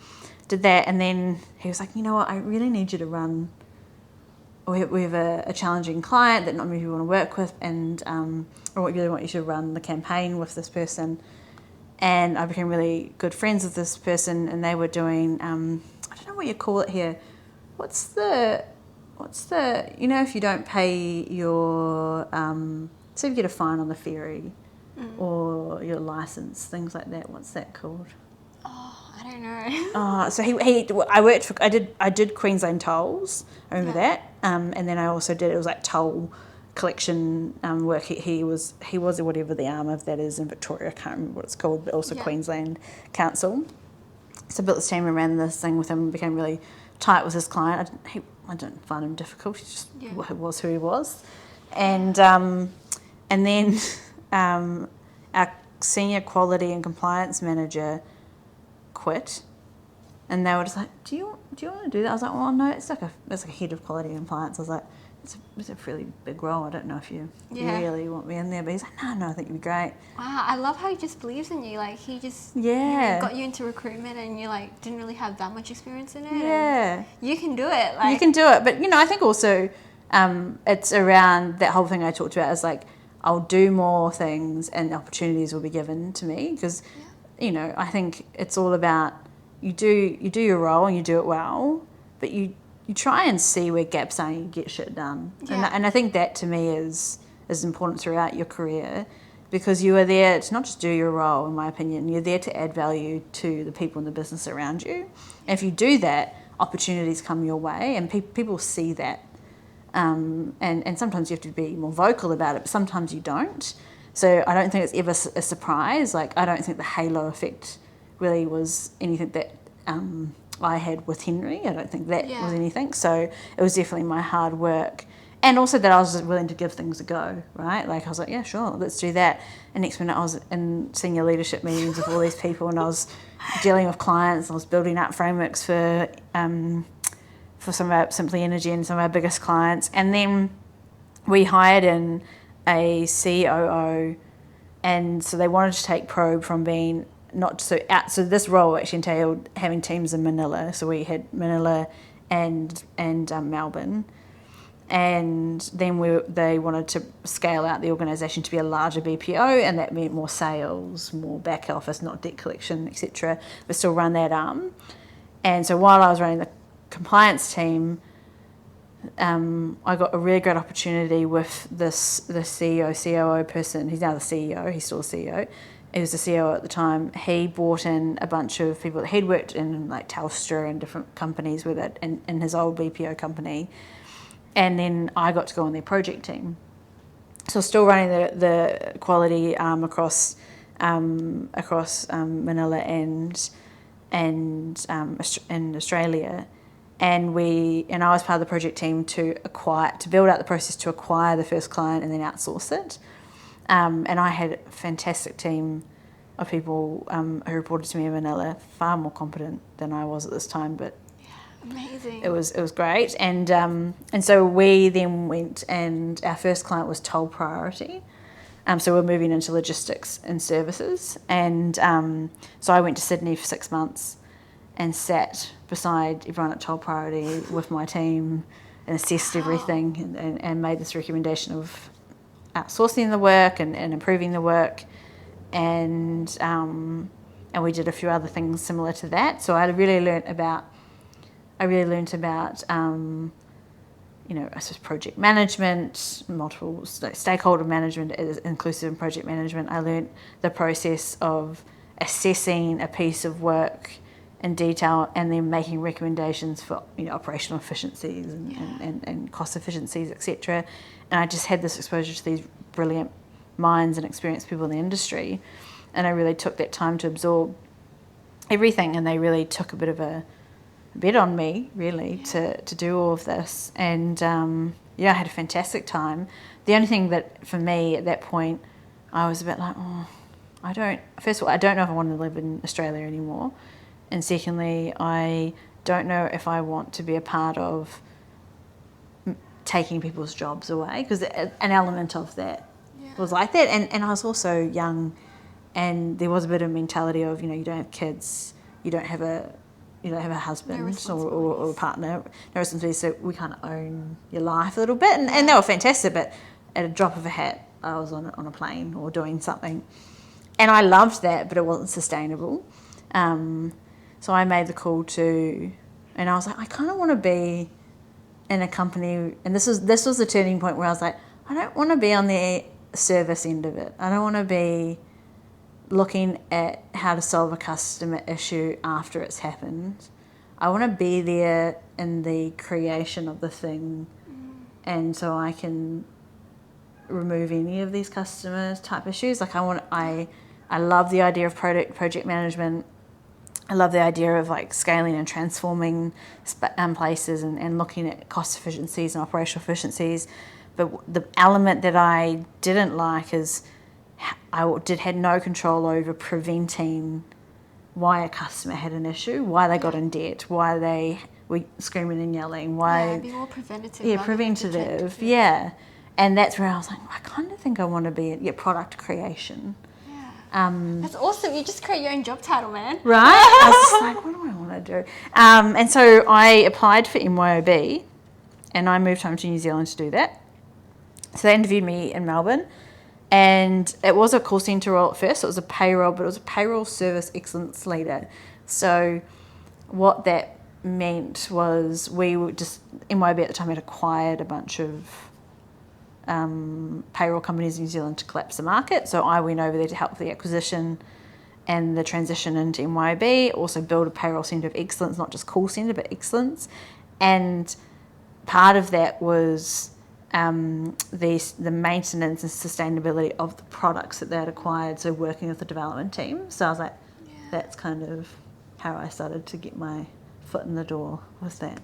did that. And then he was like, you know what, I really need you to run, we have a challenging client that not many people want to work with, and I really want you to run the campaign with this person. And I became really good friends with this person, and they were doing, I don't know what you call it here, what's the you know, if you don't pay your so you get a fine on the ferry or your license, things like that, what's that called? Oh, I don't know. So I did Queensland tolls, I remember that, and then I also did, it was like toll collection work. He was whatever the arm of that is in Victoria, I can't remember what it's called, but also Queensland Council. So I built this team around this thing with him and became really tight with his client. I didn't find him difficult, he just was who he was. And then our senior quality and compliance manager quit, and they were just like, do you want to do that? I was like, well, no, it's like a head of quality and compliance. I was like, it's a really big role. I don't know if you really want me in there. But he's like, no, I think you'd be great. Wow, I love how he just believes in you. Like, he just got you into recruitment, and you like didn't really have that much experience in it. Yeah, you can do it. Like, you can do it. But you know, I think also it's around that whole thing I talked about, is like, I'll do more things and opportunities will be given to me, because you know, I think it's all about you do your role and you do it well, but you try and see where gaps are and you get shit done. And I think that to me is important throughout your career, because you are there to not just do your role, in my opinion, you're there to add value to the people in the business around you. And if you do that, opportunities come your way, and people see that. And sometimes you have to be more vocal about it, but sometimes you don't. So I don't think it's ever a surprise. Like, I don't think the halo effect really was anything that I had with Henry. I don't think that was anything. So it was definitely my hard work and also that I was willing to give things a go, right? Like I was like, yeah, sure, let's do that. And next minute I was in senior leadership meetings with all these people, and I was dealing with clients. I was building up frameworks for some of our Simply Energy and some of our biggest clients. And then we hired in a COO, and so they wanted to take Probe from being not so out. So this role actually entailed having teams in Manila. So we had Manila and Melbourne. And then they wanted to scale out the organisation to be a larger BPO, and that meant more sales, more back office, not debt collection, etc. But still run that arm. And so while I was running the compliance team, I got a really great opportunity with the CEO, COO person. He's now the CEO. He's still the CEO. He was the CEO at the time. He brought in a bunch of people that he'd worked in, like Telstra and different companies with it, in his old BPO company. And then I got to go on their project team. So still running the quality across Manila and Australia. And I was part of the project team to build out the process to acquire the first client and then outsource it. And I had a fantastic team of people who reported to me in Manila, far more competent than I was at this time, but amazing. It was great. And so we then went, and our first client was Toll Priority. So we're moving into logistics and services. And so I went to Sydney for 6 months and sat beside everyone at Toll Priority with my team and assessed everything and made this recommendation of outsourcing the work and improving the work. And we did a few other things similar to that. So I really learnt about I suppose project management, multiple stakeholder management, inclusive in project management. I learnt the process of assessing a piece of work in detail and then making recommendations for operational efficiencies and cost efficiencies, etc. And I just had this exposure to these brilliant minds and experienced people in the industry, and I really took that time to absorb everything, and they really took a bit of a bet on me, really, to do all of this. And I had a fantastic time. The only thing that for me at that point, I was a bit like, first of all, I don't know if I want to live in Australia anymore, and secondly, I don't know if I want to be a part of taking people's jobs away, because an element of that was like that. And I was also young, and there was a bit of mentality of you don't have kids, you don't have a husband or a partner, no responsibilities, so we kind of own your life a little bit. And they were fantastic, but at a drop of a hat, I was on a plane or doing something. And I loved that, but it wasn't sustainable. So I made the call and I was like, I kind of want to be in a company, and this was the turning point where I was like, I don't want to be on the service end of it. I don't want to be looking at how to solve a customer issue after it's happened. I want to be there in the creation of the thing, and so I can remove any of these customer type issues. Like I love the idea of project management. I love the idea of scaling and transforming places and looking at cost efficiencies and operational efficiencies. But the element that I didn't like is I had no control over preventing why a customer had an issue, why they got in debt, why they were screaming and yelling, why... be more preventative. Yeah, preventative, yeah. And that's where I was like, I kind of think I want to be in product creation. That's awesome. You just create your own job title, man. Right? I was just like, what do I want to do? And so I applied for MYOB, and I moved home to New Zealand to do that. So they interviewed me in Melbourne, and it was a call centre role at first. It was a payroll, but it was a payroll service excellence leader. So what that meant was MYOB at the time had acquired a bunch of payroll companies in New Zealand to collapse the market. So I went over there to help with the acquisition and the transition into MYOB, also build a payroll centre of excellence, not just call centre, but excellence. And part of that was the maintenance and sustainability of the products that they had acquired, so working with the development team. So I was like, that's kind of how I started to get my foot in the door with that.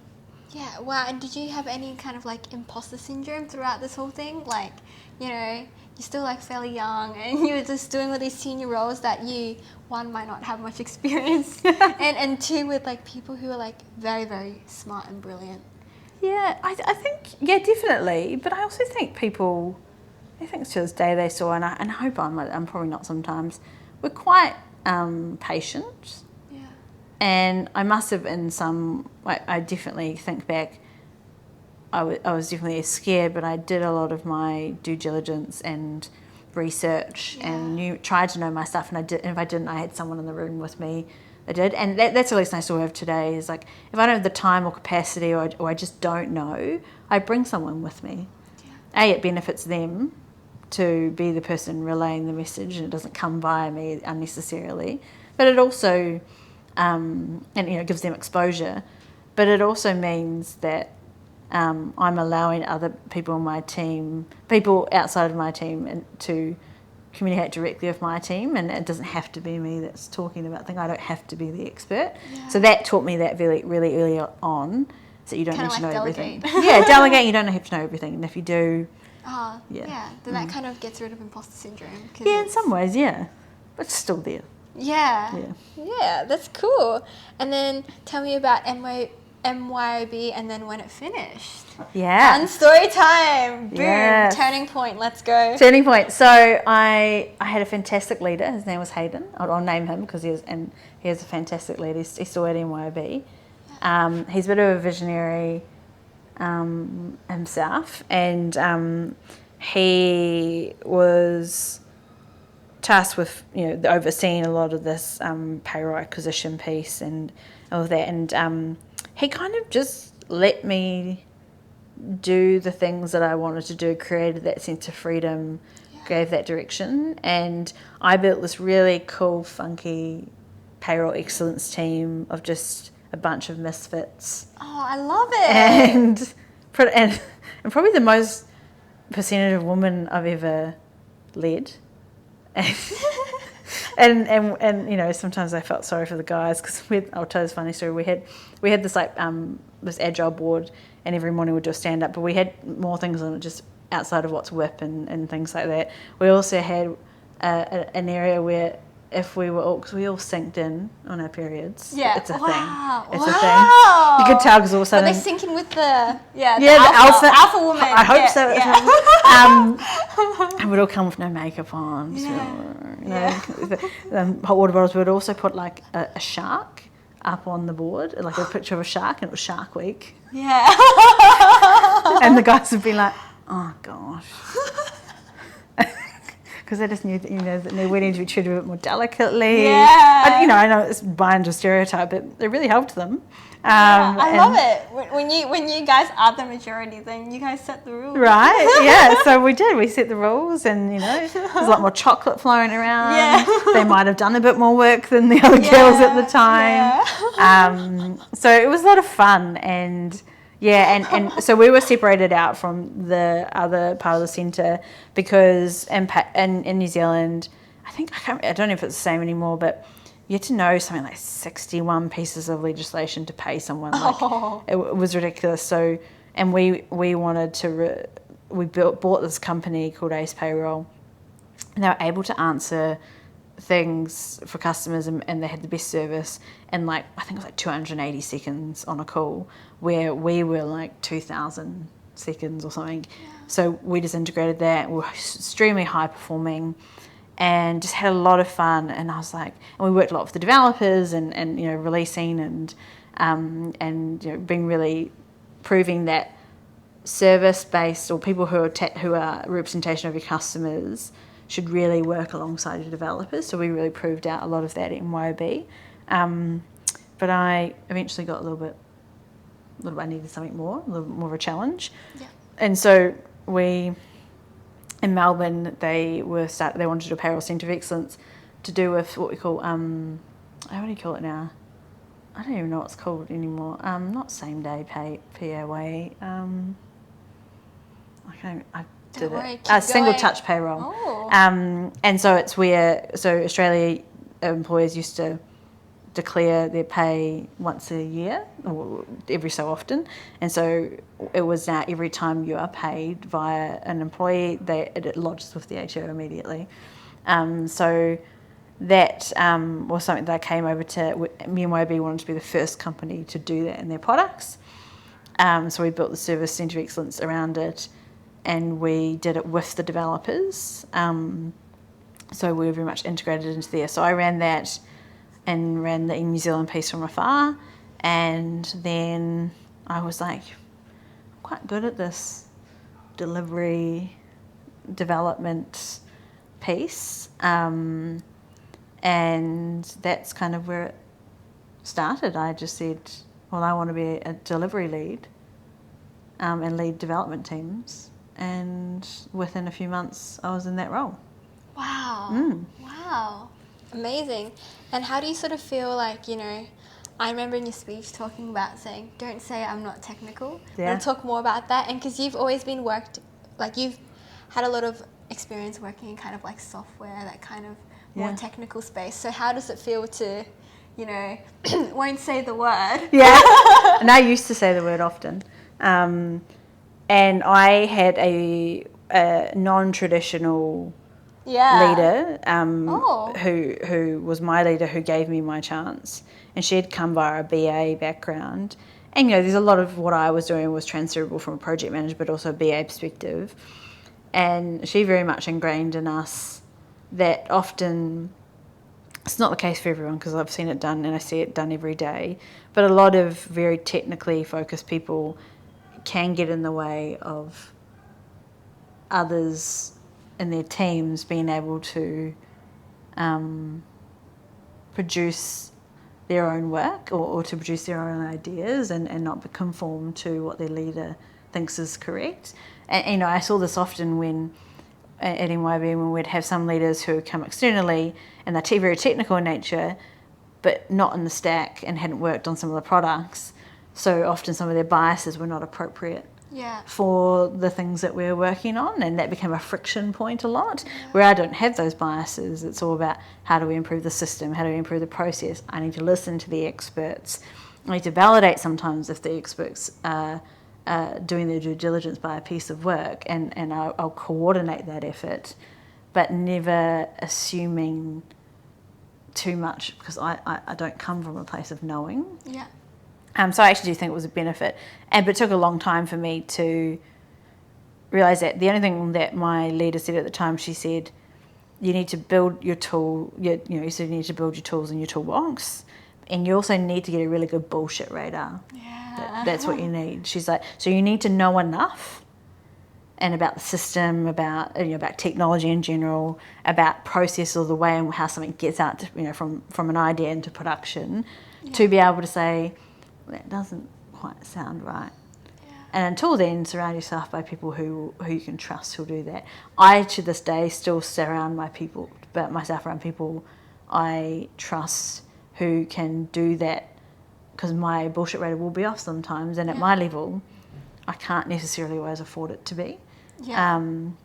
Yeah, wow. And did you have any kind of like imposter syndrome throughout this whole thing? Like, you know, you're still like fairly young and you're just doing all these senior roles that you, one, might not have much experience and two, with like people who are like very, very smart and brilliant. Yeah, I think, yeah, definitely. But I also think people, I think to this day they saw, and I hope I'm probably not sometimes, we're quite patient. Yeah. And I must have in some, I definitely think back, I was definitely scared, but I did a lot of my due diligence and research and tried to know my stuff, and I did. And if I didn't, I had someone in the room with me that did. And that's really nice to have today, is like, if I don't have the time or capacity or I just don't know, I bring someone with me. Yeah. It benefits them to be the person relaying the message, and it doesn't come via me unnecessarily. But it also, and gives them exposure. But it also means that I'm allowing other people on my team, people outside of my team, to communicate directly with my team, and it doesn't have to be me that's talking about things. I don't have to be the expert. Yeah. So that taught me that really, really early on, so you don't need to know everything. Yeah, delegate. You don't have to know everything, and if you do, then that kind of gets rid of imposter syndrome. Yeah, in some ways, yeah, but it's still there. Yeah, that's cool. And then tell me about MYOB and then when it finished. Yeah. And story time. Boom. Yes. Turning point. Let's go. Turning point. So I had a fantastic leader. His name was Hayden. I'll name him because he is a fantastic leader. He's still at MYOB. He's a bit of a visionary himself, and he was tasked with overseeing a lot of this payroll acquisition piece and all of that, and he kind of just let me do the things that I wanted to do, created that sense of freedom, gave that direction, and I built this really cool, funky payroll excellence team of just a bunch of misfits. Oh, I love it. And probably the most percentage of women I've ever led. And sometimes I felt sorry for the guys, because I'll tell this funny story. We had this this agile board, and every morning we'd do a stand up, but we had more things on it just outside of what's WIP and things like that. We also had an area where if we were all, because we all synced in on our periods. Yeah. It's a thing. It's a thing. You could tell because all of a sudden. Were they syncing with the alpha woman? I hope so. Yeah. And we'd all come with no makeup on. Hot water bottles. We would also put like a shark up on the board, like a picture of a shark, and it was Shark Week. Yeah. And the guys would be like, oh gosh. Because they just knew that they needed to be treated a bit more delicately. Yeah. And, I know it's bind or stereotype, but it really helped them. I love it. When you guys are the majority, then you guys set the rules. Right, yeah. So we did. We set the rules, and, there's a lot more chocolate flowing around. Yeah. They might have done a bit more work than the other girls at the time. Yeah. So it was a lot of fun, and... Yeah, and so we were separated out from the other part of the centre because in New Zealand, I don't know if it's the same anymore, but you had to know something like 61 pieces of legislation to pay someone. It was ridiculous. So, and we wanted to, bought this company called Ace Payroll, and they were able to answer things for customers, and they had the best service, and I think it was 280 seconds on a call, where we were 2,000 seconds or something. Yeah. So we just integrated that. We were extremely high performing and just had a lot of fun. And I was and we worked a lot with the developers and releasing and being really proving that service based, or people who are representation of your customers, should really work alongside your developers. So we really proved out a lot of that in MYOB. But I eventually got a little bit, I needed something more, a little bit more of a challenge. Yeah. And so in Melbourne, they wanted to do a payroll centre of excellence to do with what we call, what do you call it now? I don't even know what it's called anymore. Not same day pay, PAYE. Single touch payroll. Oh. And so it's where Australia employers used to declare their pay once a year or every so often, and so it was now every time you are paid via an employee, it lodges with the ATO immediately. So that was something that I came over to. MYOB wanted to be the first company to do that in their products. So we built the service centre of excellence around it, and we did it with the developers. So we were very much integrated into there. So I ran that and ran the New Zealand piece from afar, and then I was like, I'm quite good at this delivery development piece. And that's kind of where it started. I just said, well, I want to be a delivery lead and lead development teams. And within a few months, I was in that role. Wow. Wow. Amazing. And how do you sort of feel like, I remember in your speech talking about saying, don't say I'm not technical. Yeah. We'll talk more about that. And because you've always been you've had a lot of experience working in kind of like software, that kind of more technical space. So how does it feel to, won't say the word? Yeah, and I used to say the word often. And I had a non-traditional leader who was my leader, who gave me my chance. And she had come via a BA background. And, there's a lot of what I was doing was transferable from a project manager, but also a BA perspective. And she very much ingrained in us that often, it's not the case for everyone because I've seen it done and I see it done every day, but a lot of very technically focused people can get in the way of others in their teams being able to produce their own work or to produce their own ideas and not conform to what their leader thinks is correct. And I saw this often when at NYB, when we'd have some leaders who come externally and they're very technical in nature, but not in the stack and hadn't worked on some of the products. So often some of their biases were not appropriate for the things that we were working on, and that became a friction point a lot, where I don't have those biases. It's all about how do we improve the system, how do we improve the process. I need to listen to the experts. I need to validate sometimes if the experts are doing their due diligence by a piece of work, and I'll coordinate that effort, but never assuming too much, because I don't come from a place of knowing. Yeah. So I actually do think it was a benefit, but it took a long time for me to realise that. The only thing that my leader said at the time, she said, you need to build your tool, you said you need to build your tools in your toolbox, and you also need to get a really good bullshit radar. Yeah. That's what you need. She's like, so you need to know enough, and about the system, about technology in general, about process or the way and how something gets out to, from an idea into production, to be able to say, that doesn't quite sound right. Yeah. And until then, surround yourself by people who you can trust who'll do that. I, to this day, still surround myself around people I trust who can do that, because my bullshit rate will be off sometimes, and at my level, I can't necessarily always afford it to be. Yeah.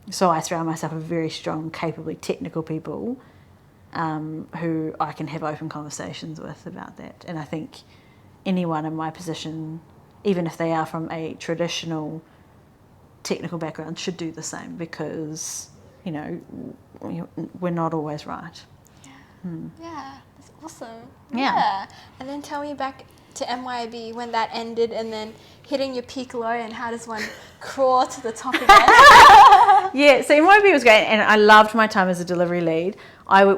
So I surround myself with very strong, capably technical people who I can have open conversations with about that. And I think anyone in my position, even if they are from a traditional technical background, should do the same, because, we're not always right. Yeah. Yeah, that's awesome. Yeah. And then tell me back to MYB, when that ended, and then hitting your peak low, and how does one crawl to the top again? Yeah, so MYB was great, and I loved my time as a delivery lead.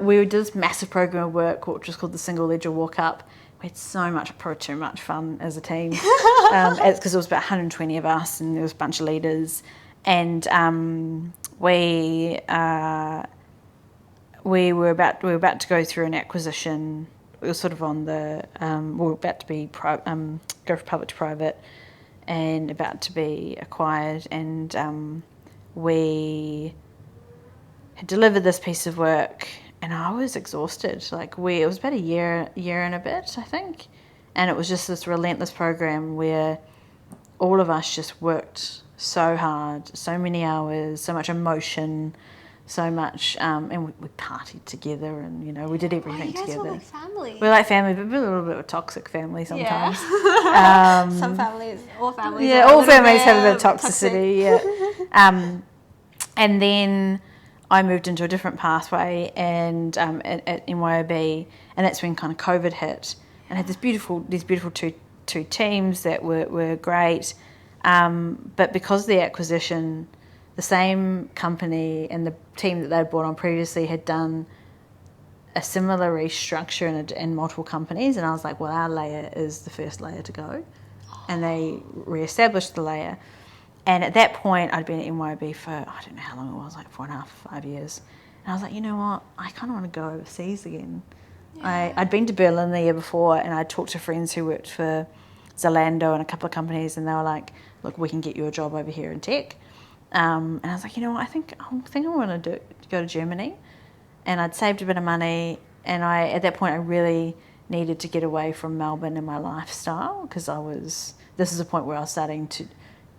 We did this massive program of work, which was called the Single Ledger Walk Up. We had too much fun as a team, because there was about 120 of us, and there was a bunch of leaders, and we were about to go through an acquisition. We were sort of on the we were about to be go from public to private, and about to be acquired, and we had delivered this piece of work. And I was exhausted. It was about a year and a bit, I think. And it was just this relentless program where all of us just worked so hard, so many hours, so much emotion, so much, and we partied together, and you know we did everything you guys together. were like family. We're like family, but we're a little bit of a toxic family sometimes. Yeah. Some families, all families. Yeah, are all families bit, have a bit of toxicity. Yeah. And then I moved into a different pathway, and at NYOB, and that's when kind of COVID hit, and I had these beautiful two teams that were great, but because of the acquisition, the same company and the team that they'd brought on previously had done a similar restructure in multiple companies, and I was like, well, our layer is the first layer to go, and they re-established the layer. And at that point, I'd been at NYB for, I don't know how long it was, like 4.5, 5 years. And I was like, you know what, I kind of want to go overseas again. Yeah. I'd been to Berlin the year before, and I talked to friends who worked for Zalando and a couple of companies, and they were like, look, we can get you a job over here in tech. And I was like, you know what, I think I want to go to Germany. And I'd saved a bit of money, and at that point I really needed to get away from Melbourne and my lifestyle, because this is a point where I was starting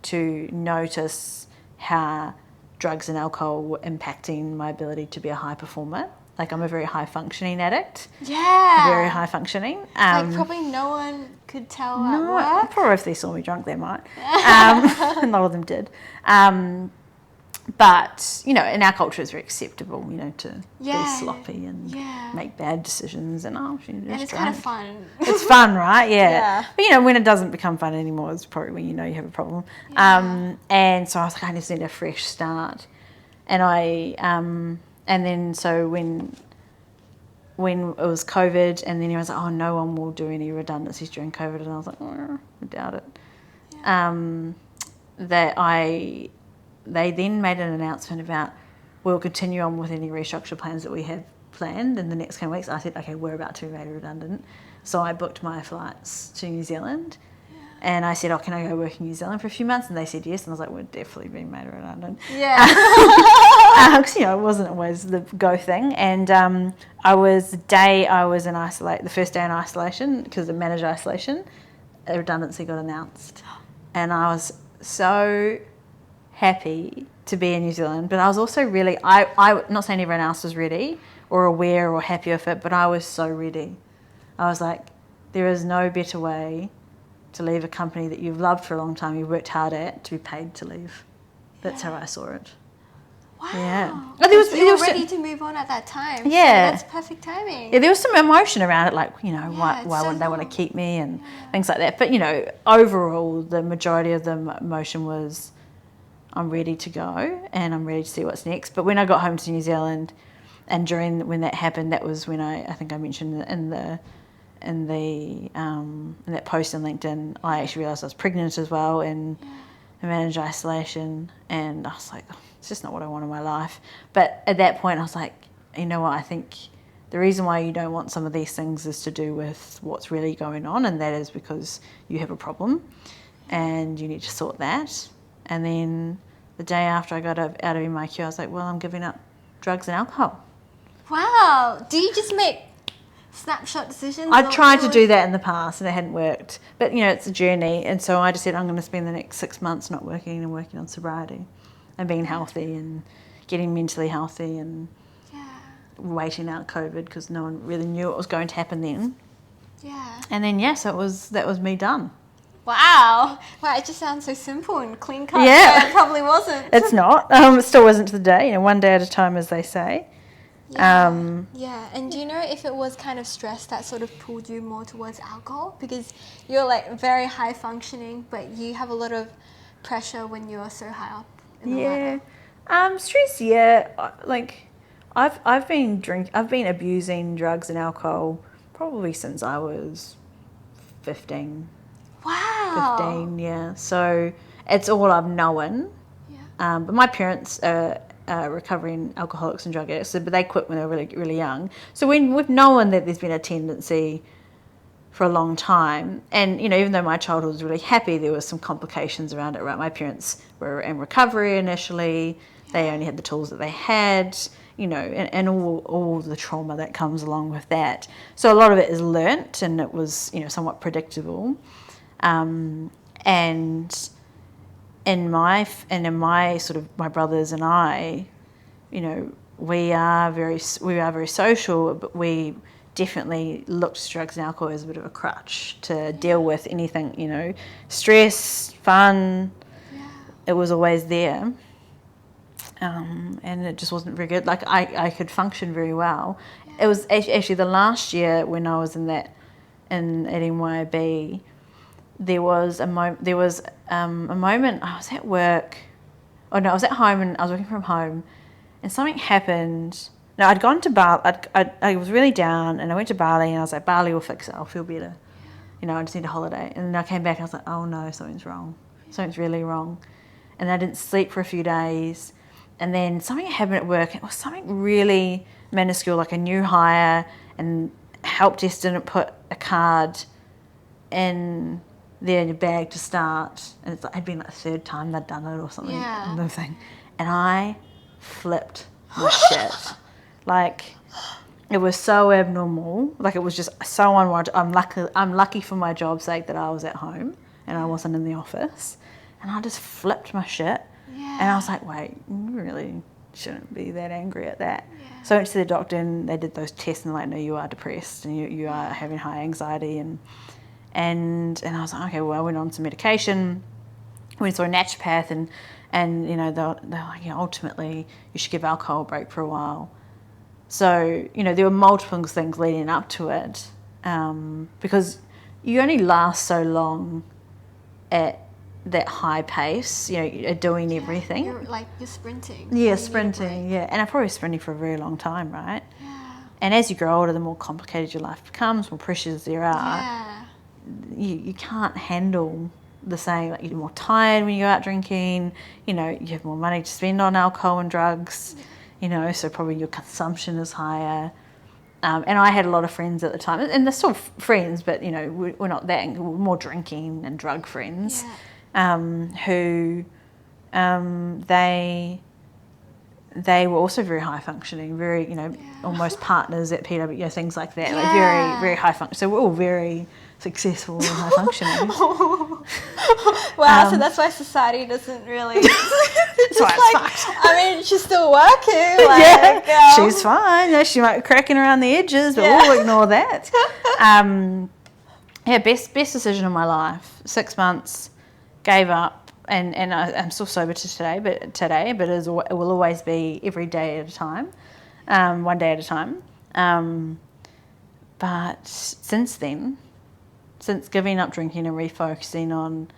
to notice how drugs and alcohol were impacting my ability to be a high performer. Like, I'm a very high functioning addict. Yeah. Very high functioning. Like, probably no one could tell at work. Probably if they saw me drunk, they might. A lot of them did. But, you know, in our culture it's very acceptable, you know, to be sloppy and make bad decisions, and it's kind of fun. It's fun, right? Yeah. But, you know, when it doesn't become fun anymore, it's probably when you know you have a problem. Yeah. And so I was like, I just need a fresh start. And and then so when it was COVID, and then I was like, oh, no one will do any redundancies during COVID, and I was like, oh, I doubt it. Yeah. They then made an announcement about, we'll continue on with any restructure plans that we have planned in the next coming weeks. I said, okay, we're about to be made redundant. So I booked my flights to New Zealand, and I said, oh, can I go work in New Zealand for a few months? And they said yes, and I was like, we're definitely being made redundant. Yeah. Because, you know, it wasn't always the go thing. And the first day in isolation, because of managed isolation, a redundancy got announced. And I was so happy to be in New Zealand, but I was also really, I'm not saying everyone else was ready or aware or happy with it, but I was so ready. I was like, there is no better way to leave a company that you've loved for a long time, you've worked hard at, to be paid to leave. That's how I saw it. Wow. Yeah. You were ready to move on at that time. Yeah. So that's perfect timing. Yeah, there was some emotion around it, like, you know, why would they want to keep me and things like that. But, you know, overall, the majority of the emotion was, I'm ready to go and I'm ready to see what's next. But when I got home to New Zealand, and when that happened, that was when I think I mentioned in that post on LinkedIn, I actually realised I was pregnant as well, and I managed isolation, and I was like, oh, it's just not what I want in my life. But at that point I was like, you know what, I think the reason why you don't want some of these things is to do with what's really going on, and that is because you have a problem and you need to sort that. And then the day after I got out of MIQ, I was like, well, I'm giving up drugs and alcohol. Wow. Do you just make snapshot decisions? I tried to do that in the past, and it hadn't worked. But, you know, it's a journey. And so I just said, I'm going to spend the next 6 months not working and working on sobriety and being healthy and getting mentally healthy and waiting out COVID, because no one really knew what was going to happen then. Yeah. And then, that was me done. Wow, it just sounds so simple and clean cut. Yeah. It probably wasn't. It's not. It still wasn't to the day, you know, one day at a time, as they say. Yeah. And do you know if it was kind of stress that sort of pulled you more towards alcohol? Because you're like very high functioning, but you have a lot of pressure when you're so high up in the ladder. Stress, like I've been abusing drugs and alcohol probably since I was 15. Wow. 15, yeah. So it's all I've known. Yeah. But my parents are recovering alcoholics and drug addicts, but they quit when they were really, really young. So we've known that there's been a tendency for a long time. And, you know, even though my childhood was really happy, there were some complications around it, right? My parents were in recovery initially. They only had the tools that they had, you know, and all the trauma that comes along with that. So a lot of it is learnt, and it was, you know, somewhat predictable. And in my sort of, my brothers and I, you know, we are very social, but we definitely looked to drugs and alcohol as a bit of a crutch to deal with anything, you know, stress, fun. It was always there. And it just wasn't very good. Like I could function very well. It was actually the last year when I was at NYB, there was a moment I was at work. Oh no, I was at home and I was working from home, and something happened. No, I'd gone to Bali. I was really down, and I went to Bali, and I was like, Bali will fix it. I'll feel better. You know, I just need a holiday. And then I came back, and I was like, oh no, something's wrong. Something's really wrong. And I didn't sleep for a few days. And then something happened at work. It was something really minuscule, like a new hire, and help desk didn't put a card in their bag to start. And it's like, it'd been like the third time they'd done it or something. Yeah. No thing. And I flipped my shit. Like, it was so abnormal. Like, it was just so unwarranted. I'm lucky for my job's sake that I was at home and I wasn't in the office. And I just flipped my shit. Yeah. And I was like, wait, you really shouldn't be that angry at that. Yeah. So I went to the doctor and they did those tests and they're like, no, you are depressed and you are having high anxiety. And I was like, okay, well, I went on some medication. Went to a naturopath and you know, they're like, you know, ultimately you should give alcohol a break for a while. So, you know, there were multiple things leading up to it, because you only last so long at that high pace, you know, you're doing everything. You're sprinting. Yeah, sprinting, yeah. And I'm probably sprinting for a very long time, right? Yeah. And as you grow older, the more complicated your life becomes, more pressures there are. Yeah. You can't handle the same, like, you're more tired when you go out drinking, you know, you have more money to spend on alcohol and drugs, you know, so probably your consumption is higher. And I had a lot of friends at the time, and they're still friends, but, you know, we're not that, we're more drinking and drug friends, who they were also very high functioning, very, you know, almost partners at PW, you know, things like that, like very, very high function. So we're all very successful and high functioning. Wow, so that's why society doesn't really. That's why it's fucked. I mean, she's still working. She's fine. Yeah, she might be cracking around the edges, but we'll ignore that. Best decision of my life. 6 months, gave up, and I'm still sober to today, but it will always be every day at a time, one day at a time. But since then, since giving up drinking and refocusing on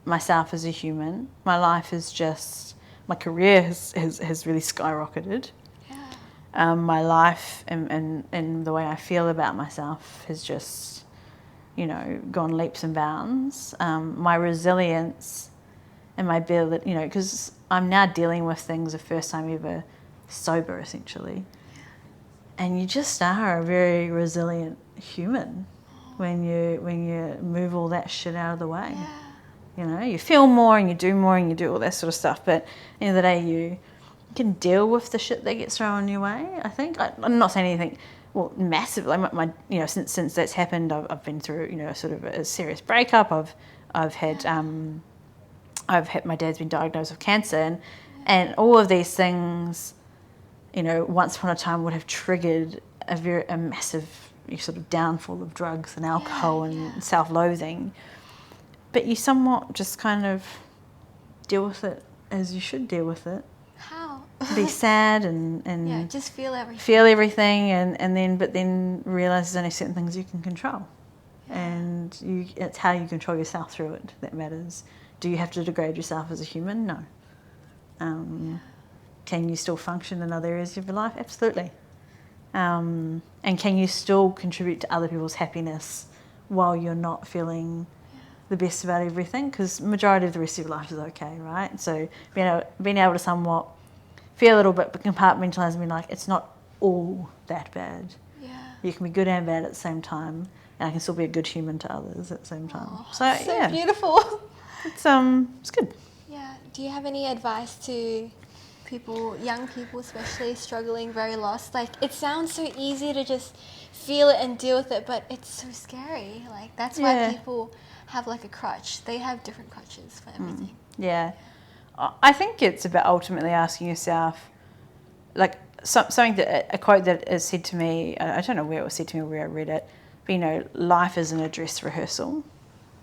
myself as a human, my life is just, my career has really skyrocketed. Yeah. My life and the way I feel about myself has just, you know, gone leaps and bounds. My resilience and my ability, you know, because I'm now dealing with things the first time ever sober, essentially. Yeah. And you just are a very resilient human when you move all that shit out of the way. Yeah. You know, you feel more and you do more and you do all that sort of stuff, but at the end of the day, you can deal with the shit that gets thrown your way, I think. I'm not saying anything, well, massive. Like my you know, since that's happened, I've been through, you know, sort of a serious breakup. I've had my dad's been diagnosed with cancer, and all of these things, you know, once upon a time would have triggered a massive sort of downfall of drugs and alcohol and self-loathing. But you somewhat just kind of deal with it as you should deal with it. How? Be sad and just feel everything. Feel everything and then realise there's only certain things you can control. Yeah. And it's how you control yourself through it that matters. Do you have to degrade yourself as a human? No. Can you still function in other areas of your life? Absolutely. And can you still contribute to other people's happiness while you're not feeling the best about everything? Because majority of the rest of your life is okay, right? So being able to somewhat feel a little bit, but compartmentalise and be like, it's not all that bad. Yeah. You can be good and bad at the same time, and I can still be a good human to others at the same time. So beautiful. It's good. Yeah. Do you have any advice to people, young people especially, struggling, very lost? Like, it sounds so easy to just feel it and deal with it, but it's so scary. Like, that's why people have like a crutch. They have different crutches for everything. Yeah. I think it's about ultimately asking yourself, like something that a quote that is said to me. I don't know where it was said to me or where I read it. But you know, life isn't a dress rehearsal.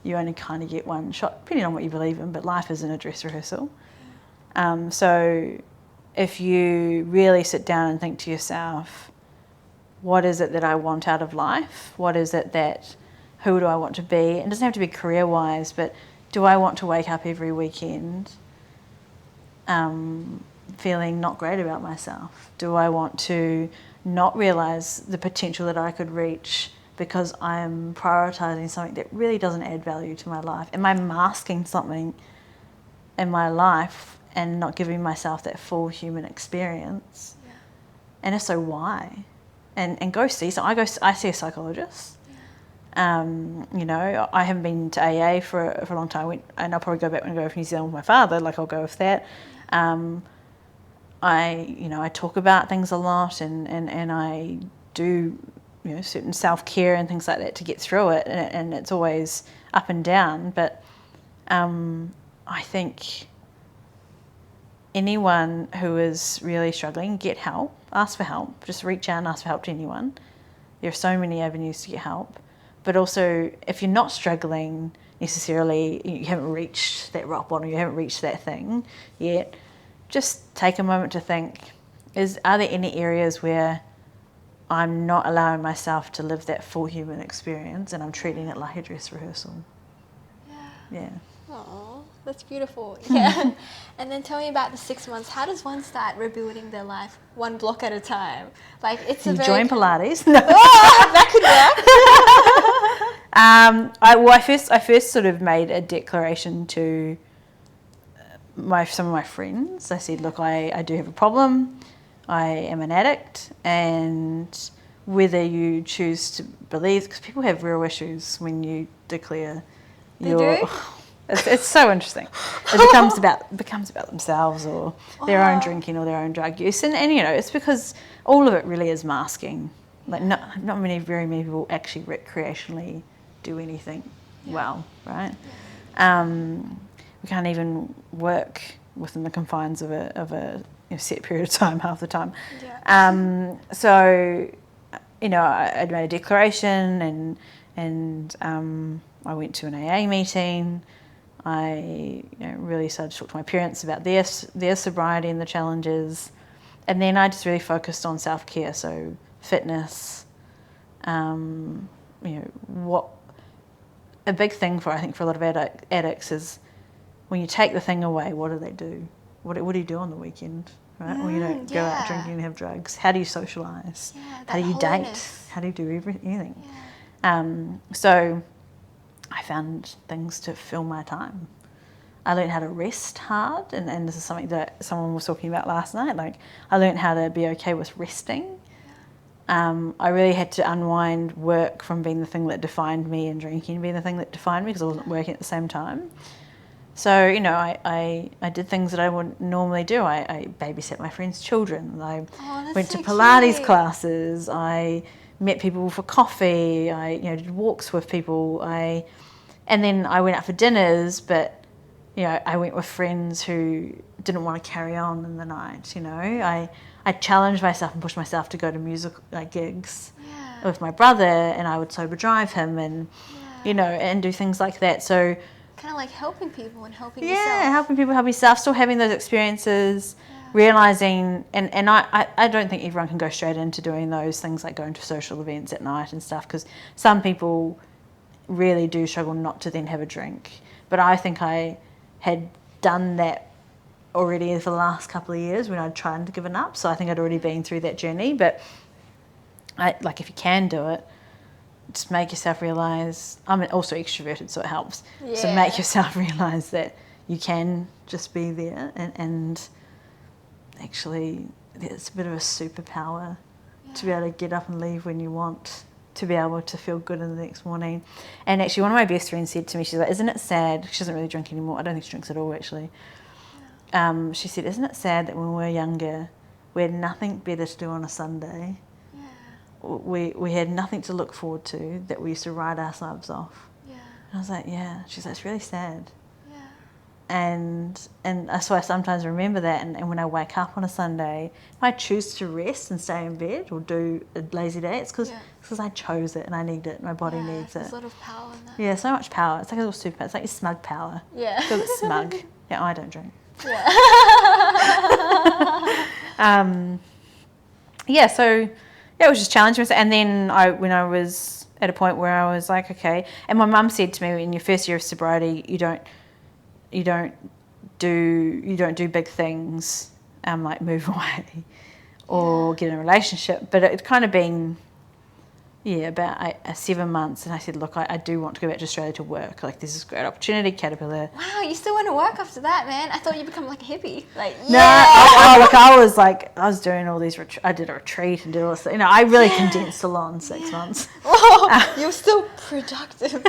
You only kind of get one shot, depending on what you believe in. But life isn't a dress rehearsal. So if you really sit down and think to yourself, what is it that I want out of life? What is it that, who do I want to be? It doesn't have to be career-wise, but do I want to wake up every weekend feeling not great about myself? Do I want to not realise the potential that I could reach because I'm prioritising something that really doesn't add value to my life? Am I masking something in my life and not giving myself that full human experience? Yeah. And if so, why? And go see. So I see a psychologist. You know, I haven't been to AA for a long time, and I'll probably go back when I go to New Zealand with my father. Like, I'll go with that. I talk about things a lot, and I do, you know, certain self-care and things like that to get through it, and it's always up and down. But I think anyone who is really struggling, get help, ask for help. Just reach out and ask for help to anyone. There are so many avenues to get help. But also, if you're not struggling necessarily, you haven't reached that rock bottom, you haven't reached that thing yet, just take a moment to think, are there any areas where I'm not allowing myself to live that full human experience and I'm treating it like a dress rehearsal? Yeah. Oh, that's beautiful. Yeah. And then tell me about the 6 months. How does one start rebuilding their life one block at a time? Like, it's a join Pilates. No. That could work. I first sort of made a declaration to some of my friends. I said, look, I do have a problem. I am an addict, and whether you choose to believe, because people have real issues when you declare do? It's so interesting. It becomes about themselves or their own drinking or their own drug use, and you know, it's because all of it really is masking. Like, not very many people actually recreationally do anything well, right? We can't even work within the confines of a set period of time half the time. Yeah. So, you know, I'd made a declaration, and I went to an AA meeting. I really started to talk to my parents about their sobriety and the challenges, and then I just really focused on self-care, so fitness. What a big thing I think for a lot of addicts is when you take the thing away, what do they do? What do you do on the weekend, right? When you don't go out drinking and have drugs, how do you socialise? How do you date? How do you do anything? So I found things to fill my time. I learned how to rest hard, and this is something that someone was talking about last night. Like, I learned how to be okay with resting. I really had to unwind work from being the thing that defined me and drinking being the thing that defined me, because I wasn't working at the same time. So, you know, I did things that I wouldn't normally do. I babysat my friends' children. I went to Pilates classes. I met people for coffee. I did walks with people. And then I went out for dinners, but I went with friends who didn't want to carry on in the night. I challenged myself and pushed myself to go to music gigs with my brother, and I would sober drive him, and and do things like that. So kind of like helping people and helping yourself. Yeah, helping people, help yourself, still having those experiences, realising, and I don't think everyone can go straight into doing those things like going to social events at night and stuff, because some people really do struggle not to then have a drink. But I think I had done that already for the last couple of years when I'd tried to give it up, so I think I'd already been through that journey. But if you can do it, just make yourself realise, I'm also extroverted, so it helps. So make yourself realise that you can just be there, and actually it's a bit of a superpower to be able to get up and leave when you want, to be able to feel good in the next morning. And actually one of my best friends said to me, she's like, isn't it sad, she doesn't really drink anymore, I don't think she drinks at all actually. She said, isn't it sad that when we were younger we had nothing better to do on a Sunday? We had nothing to look forward to, that we used to write ourselves off. And I was like, yeah. She's like, it's really sad. so I sometimes remember that, and when I wake up on a Sunday, if I choose to rest and stay in bed or do a lazy day, it's because I chose it and I need it. My body needs it. There's a lot of power in that. Yeah, so much power. It's like a little super. It's like your smug power. Yeah. Feel it's smug. Yeah, I don't drink. Yeah. So it was just challenging. And then when I was at a point where I was like, okay, and my mum said to me, in your first year of sobriety, you don't do big things, like move away or get in a relationship. But it kind of been about 7 months, and I said, look, I do want to go back to Australia to work. Like, this is a great opportunity, Caterpillar. Wow, you still want to work after that, man? I thought you'd become like a hippie. Like, no, look, I was doing all these. I did a retreat and did all this. I really condensed a lot in 6 months. Oh, you're still productive.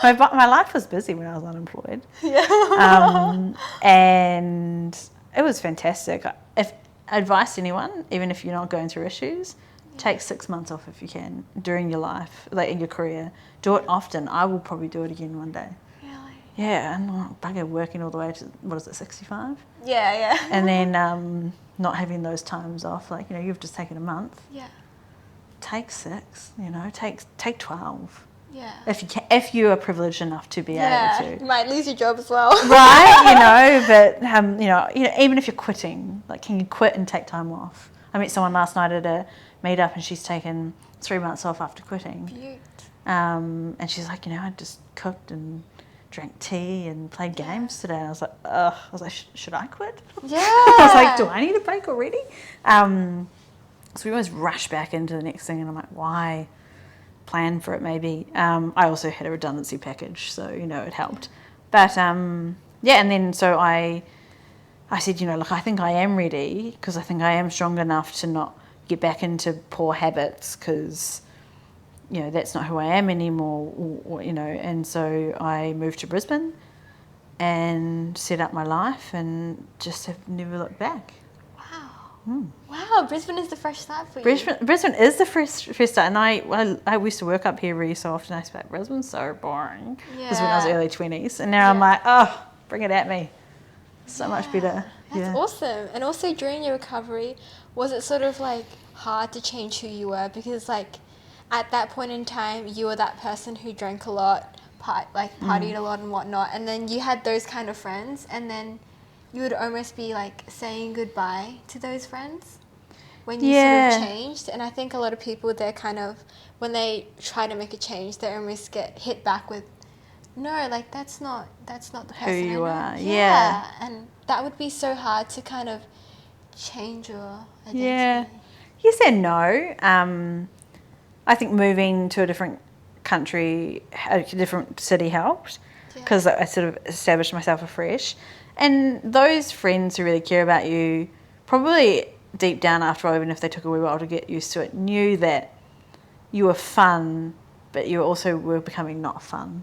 My life was busy when I was unemployed. Yeah. And it was fantastic. If advice to anyone, even if you're not going through issues, take 6 months off if you can during your life, like in your career. Do it often. I will probably do it again one day. Really? Yeah, and bugger working all the way to 65? Yeah. And then not having those times off, like you've just taken a month. Yeah. Take 6. Take 12. Yeah. If you are privileged enough to be able to. You might lose your job as well. Right, but even if you're quitting, like, can you quit and take time off? I met someone last night at a meet-up, and she's taken 3 months off after quitting. Beaut. And she's like, I just cooked and drank tea and played games today. And I was like, ugh. I was like, should I quit? Yeah. I was like, do I need a break already? So we always rush back into the next thing, and I'm like, why? Plan for it maybe. I also had a redundancy package, so it helped. But and then so I said, look, I think I am ready, because I think I am strong enough to not get back into poor habits, because that's not who I am anymore, and so I moved to Brisbane and set up my life and just have never looked back. Wow, Brisbane is the fresh start for you. Brisbane is the first start, and I used to work up here really so often. I was like, Brisbane's so boring. Because when I was early 20s, and now I'm like, oh, bring it at me. So much better. That's awesome. And also during your recovery, was it sort of like hard to change who you were? Because like at that point in time, you were that person who drank a lot, partied a lot and whatnot, and then you had those kind of friends, and then you would almost be like saying goodbye to those friends when you sort of changed. And I think a lot of people, they're kind of, when they try to make a change, they almost get hit back with, no, like that's not the person who you are. Yeah. And that would be so hard to kind of change your identity. Yeah. Yes and no. I think moving to a different country, a different city helped, because I sort of established myself afresh. And those friends who really care about you, probably deep down after all, even if they took a wee while to get used to it, knew that you were fun, but you also were becoming not fun.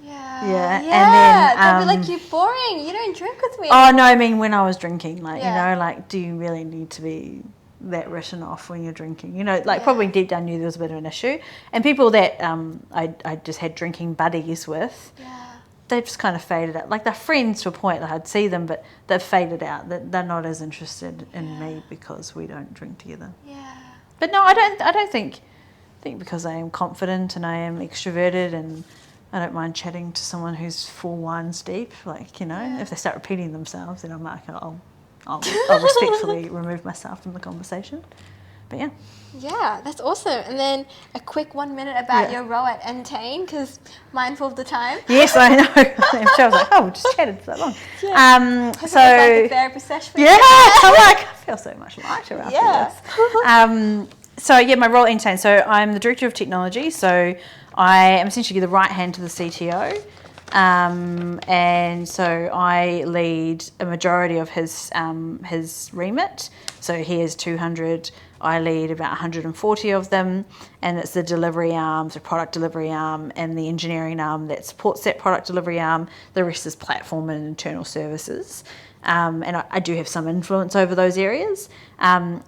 Yeah. And then they'll be like, you're boring. You don't drink with me. Oh no, I mean when I was drinking, like do you really need to be that written off when you're drinking? Probably deep down knew there was a bit of an issue. And people that I just had drinking buddies with. Yeah. They've just kind of faded out. Like, they're friends to a point. Like, I'd see them, but they've faded out. They're not as interested in me because we don't drink together. Yeah. But no, I don't think because I am confident and I am extroverted and I don't mind chatting to someone who's 4 wines deep. Like, if they start repeating themselves, then I'm like, I'll respectfully remove myself from the conversation. But yeah. Yeah, that's awesome. And then a quick 1 minute about your role at Entain, because mindful of the time. Yes, I know. I was like, we just chatted for that long. Yeah. So it was like a therapy session. Yeah, I'm like, I feel so much lighter after this. My role at Entain. So I'm the Director of Technology. So I am essentially the right hand to the CTO. And so I lead a majority of his remit. So he has 200. I lead about 140 of them, and it's the delivery arm, the product delivery arm, and the engineering arm that supports that product delivery arm. The rest is platform and internal services. And I do have some influence over those areas.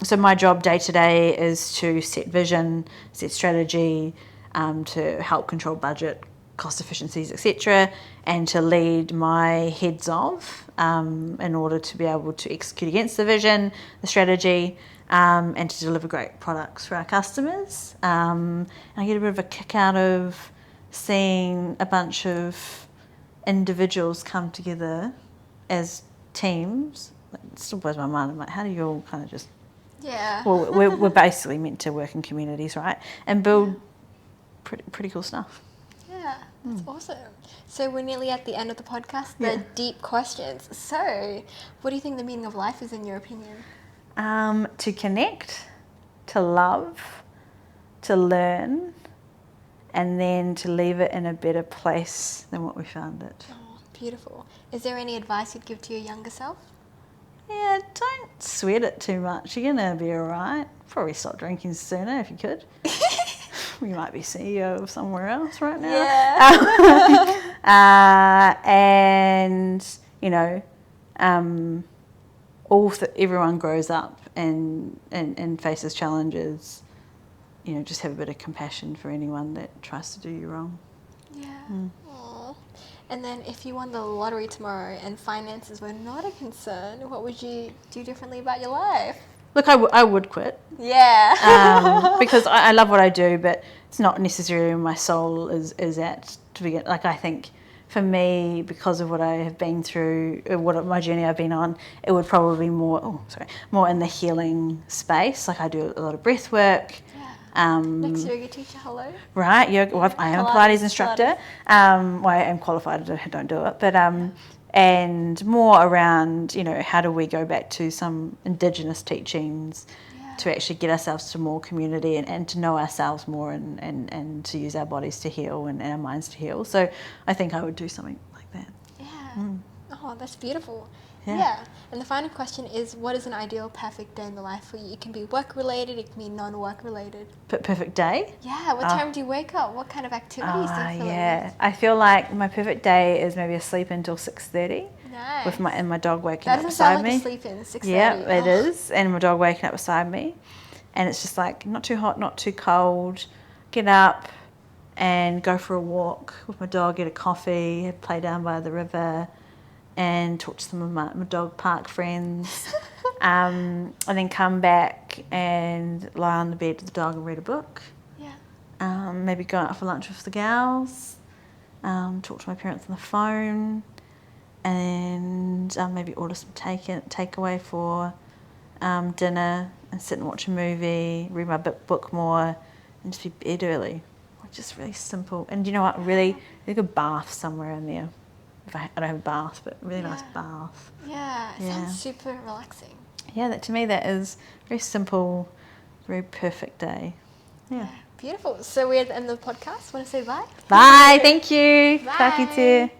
So my job day to day is to set vision, set strategy, to help control budget, cost efficiencies, etc., and to lead my heads of in order to be able to execute against the vision, the strategy, and to deliver great products for our customers. And I get a bit of a kick out of seeing a bunch of individuals come together as teams. It still blows my mind. I'm like, how do you all kind of just... Yeah. Well, we're basically meant to work in communities, right? And build pretty cool stuff. Yeah, that's awesome. So we're nearly at the end of the podcast, the Yeah. deep questions. So what do you think the meaning of life is in your opinion? To connect, to love, to learn, and then to leave it in a better place than what we found it. Oh, beautiful. Is there any advice you'd give to your younger self? Yeah, don't sweat it too much. You're going to be all right. Probably stop drinking sooner if you could. You might be CEO of somewhere else right now. Yeah. And, you know, everyone grows up and faces challenges. You know, just have a bit of compassion for anyone that tries to do you wrong. Yeah. Aww. And then if you won the lottery tomorrow and finances were not a concern, what would you do differently about your life? Look, I would quit. Yeah. Because I love what I do, but it's not necessarily where my soul is at to begin. Like, I think for me, because of what I have been through, my journey I've been on, it would probably be more in the healing space. Like, I do a lot of breath work. Next yoga teacher, hello. Right, yoga. Well, I am a Pilates instructor. Well, I am qualified. I don't do it, but and more around, you know, how do we go back to some Indigenous teachings to actually get ourselves to more community and to know ourselves more and to use our bodies to heal and our minds to heal. So I think I would do something like that. Yeah. Oh, that's beautiful. Yeah. Yeah. And the final question is, what is an ideal perfect day in the life for you? It can be work related, it can be non-work related. Perfect day? Yeah. What time do you wake up? What kind of activities do you feel like? I feel like my perfect day is maybe a sleep until 6:30. Nice. With my dog waking That up doesn't beside sound like me. a sleep in, 6:30. Yeah, it is. And my dog waking up beside me. And it's just like not too hot, not too cold. Get up and go for a walk with my dog, get a coffee, play down by the river, and talk to some of my dog park friends. And then come back and lie on the bed with the dog and read a book. Yeah. Maybe go out for lunch with the gals. Talk to my parents on the phone. And maybe order some takeaway for dinner and sit and watch a movie, read my book more, and just be bed early. Just really simple. And you know what? Really a bath somewhere in there. If I don't have a bath, but a really nice bath. Yeah, it sounds super relaxing. Yeah, to me that is very simple, very perfect day. Yeah. Beautiful. So we're at the end of the podcast. Want to say bye? Bye. Thank you. Bye. Ka kite.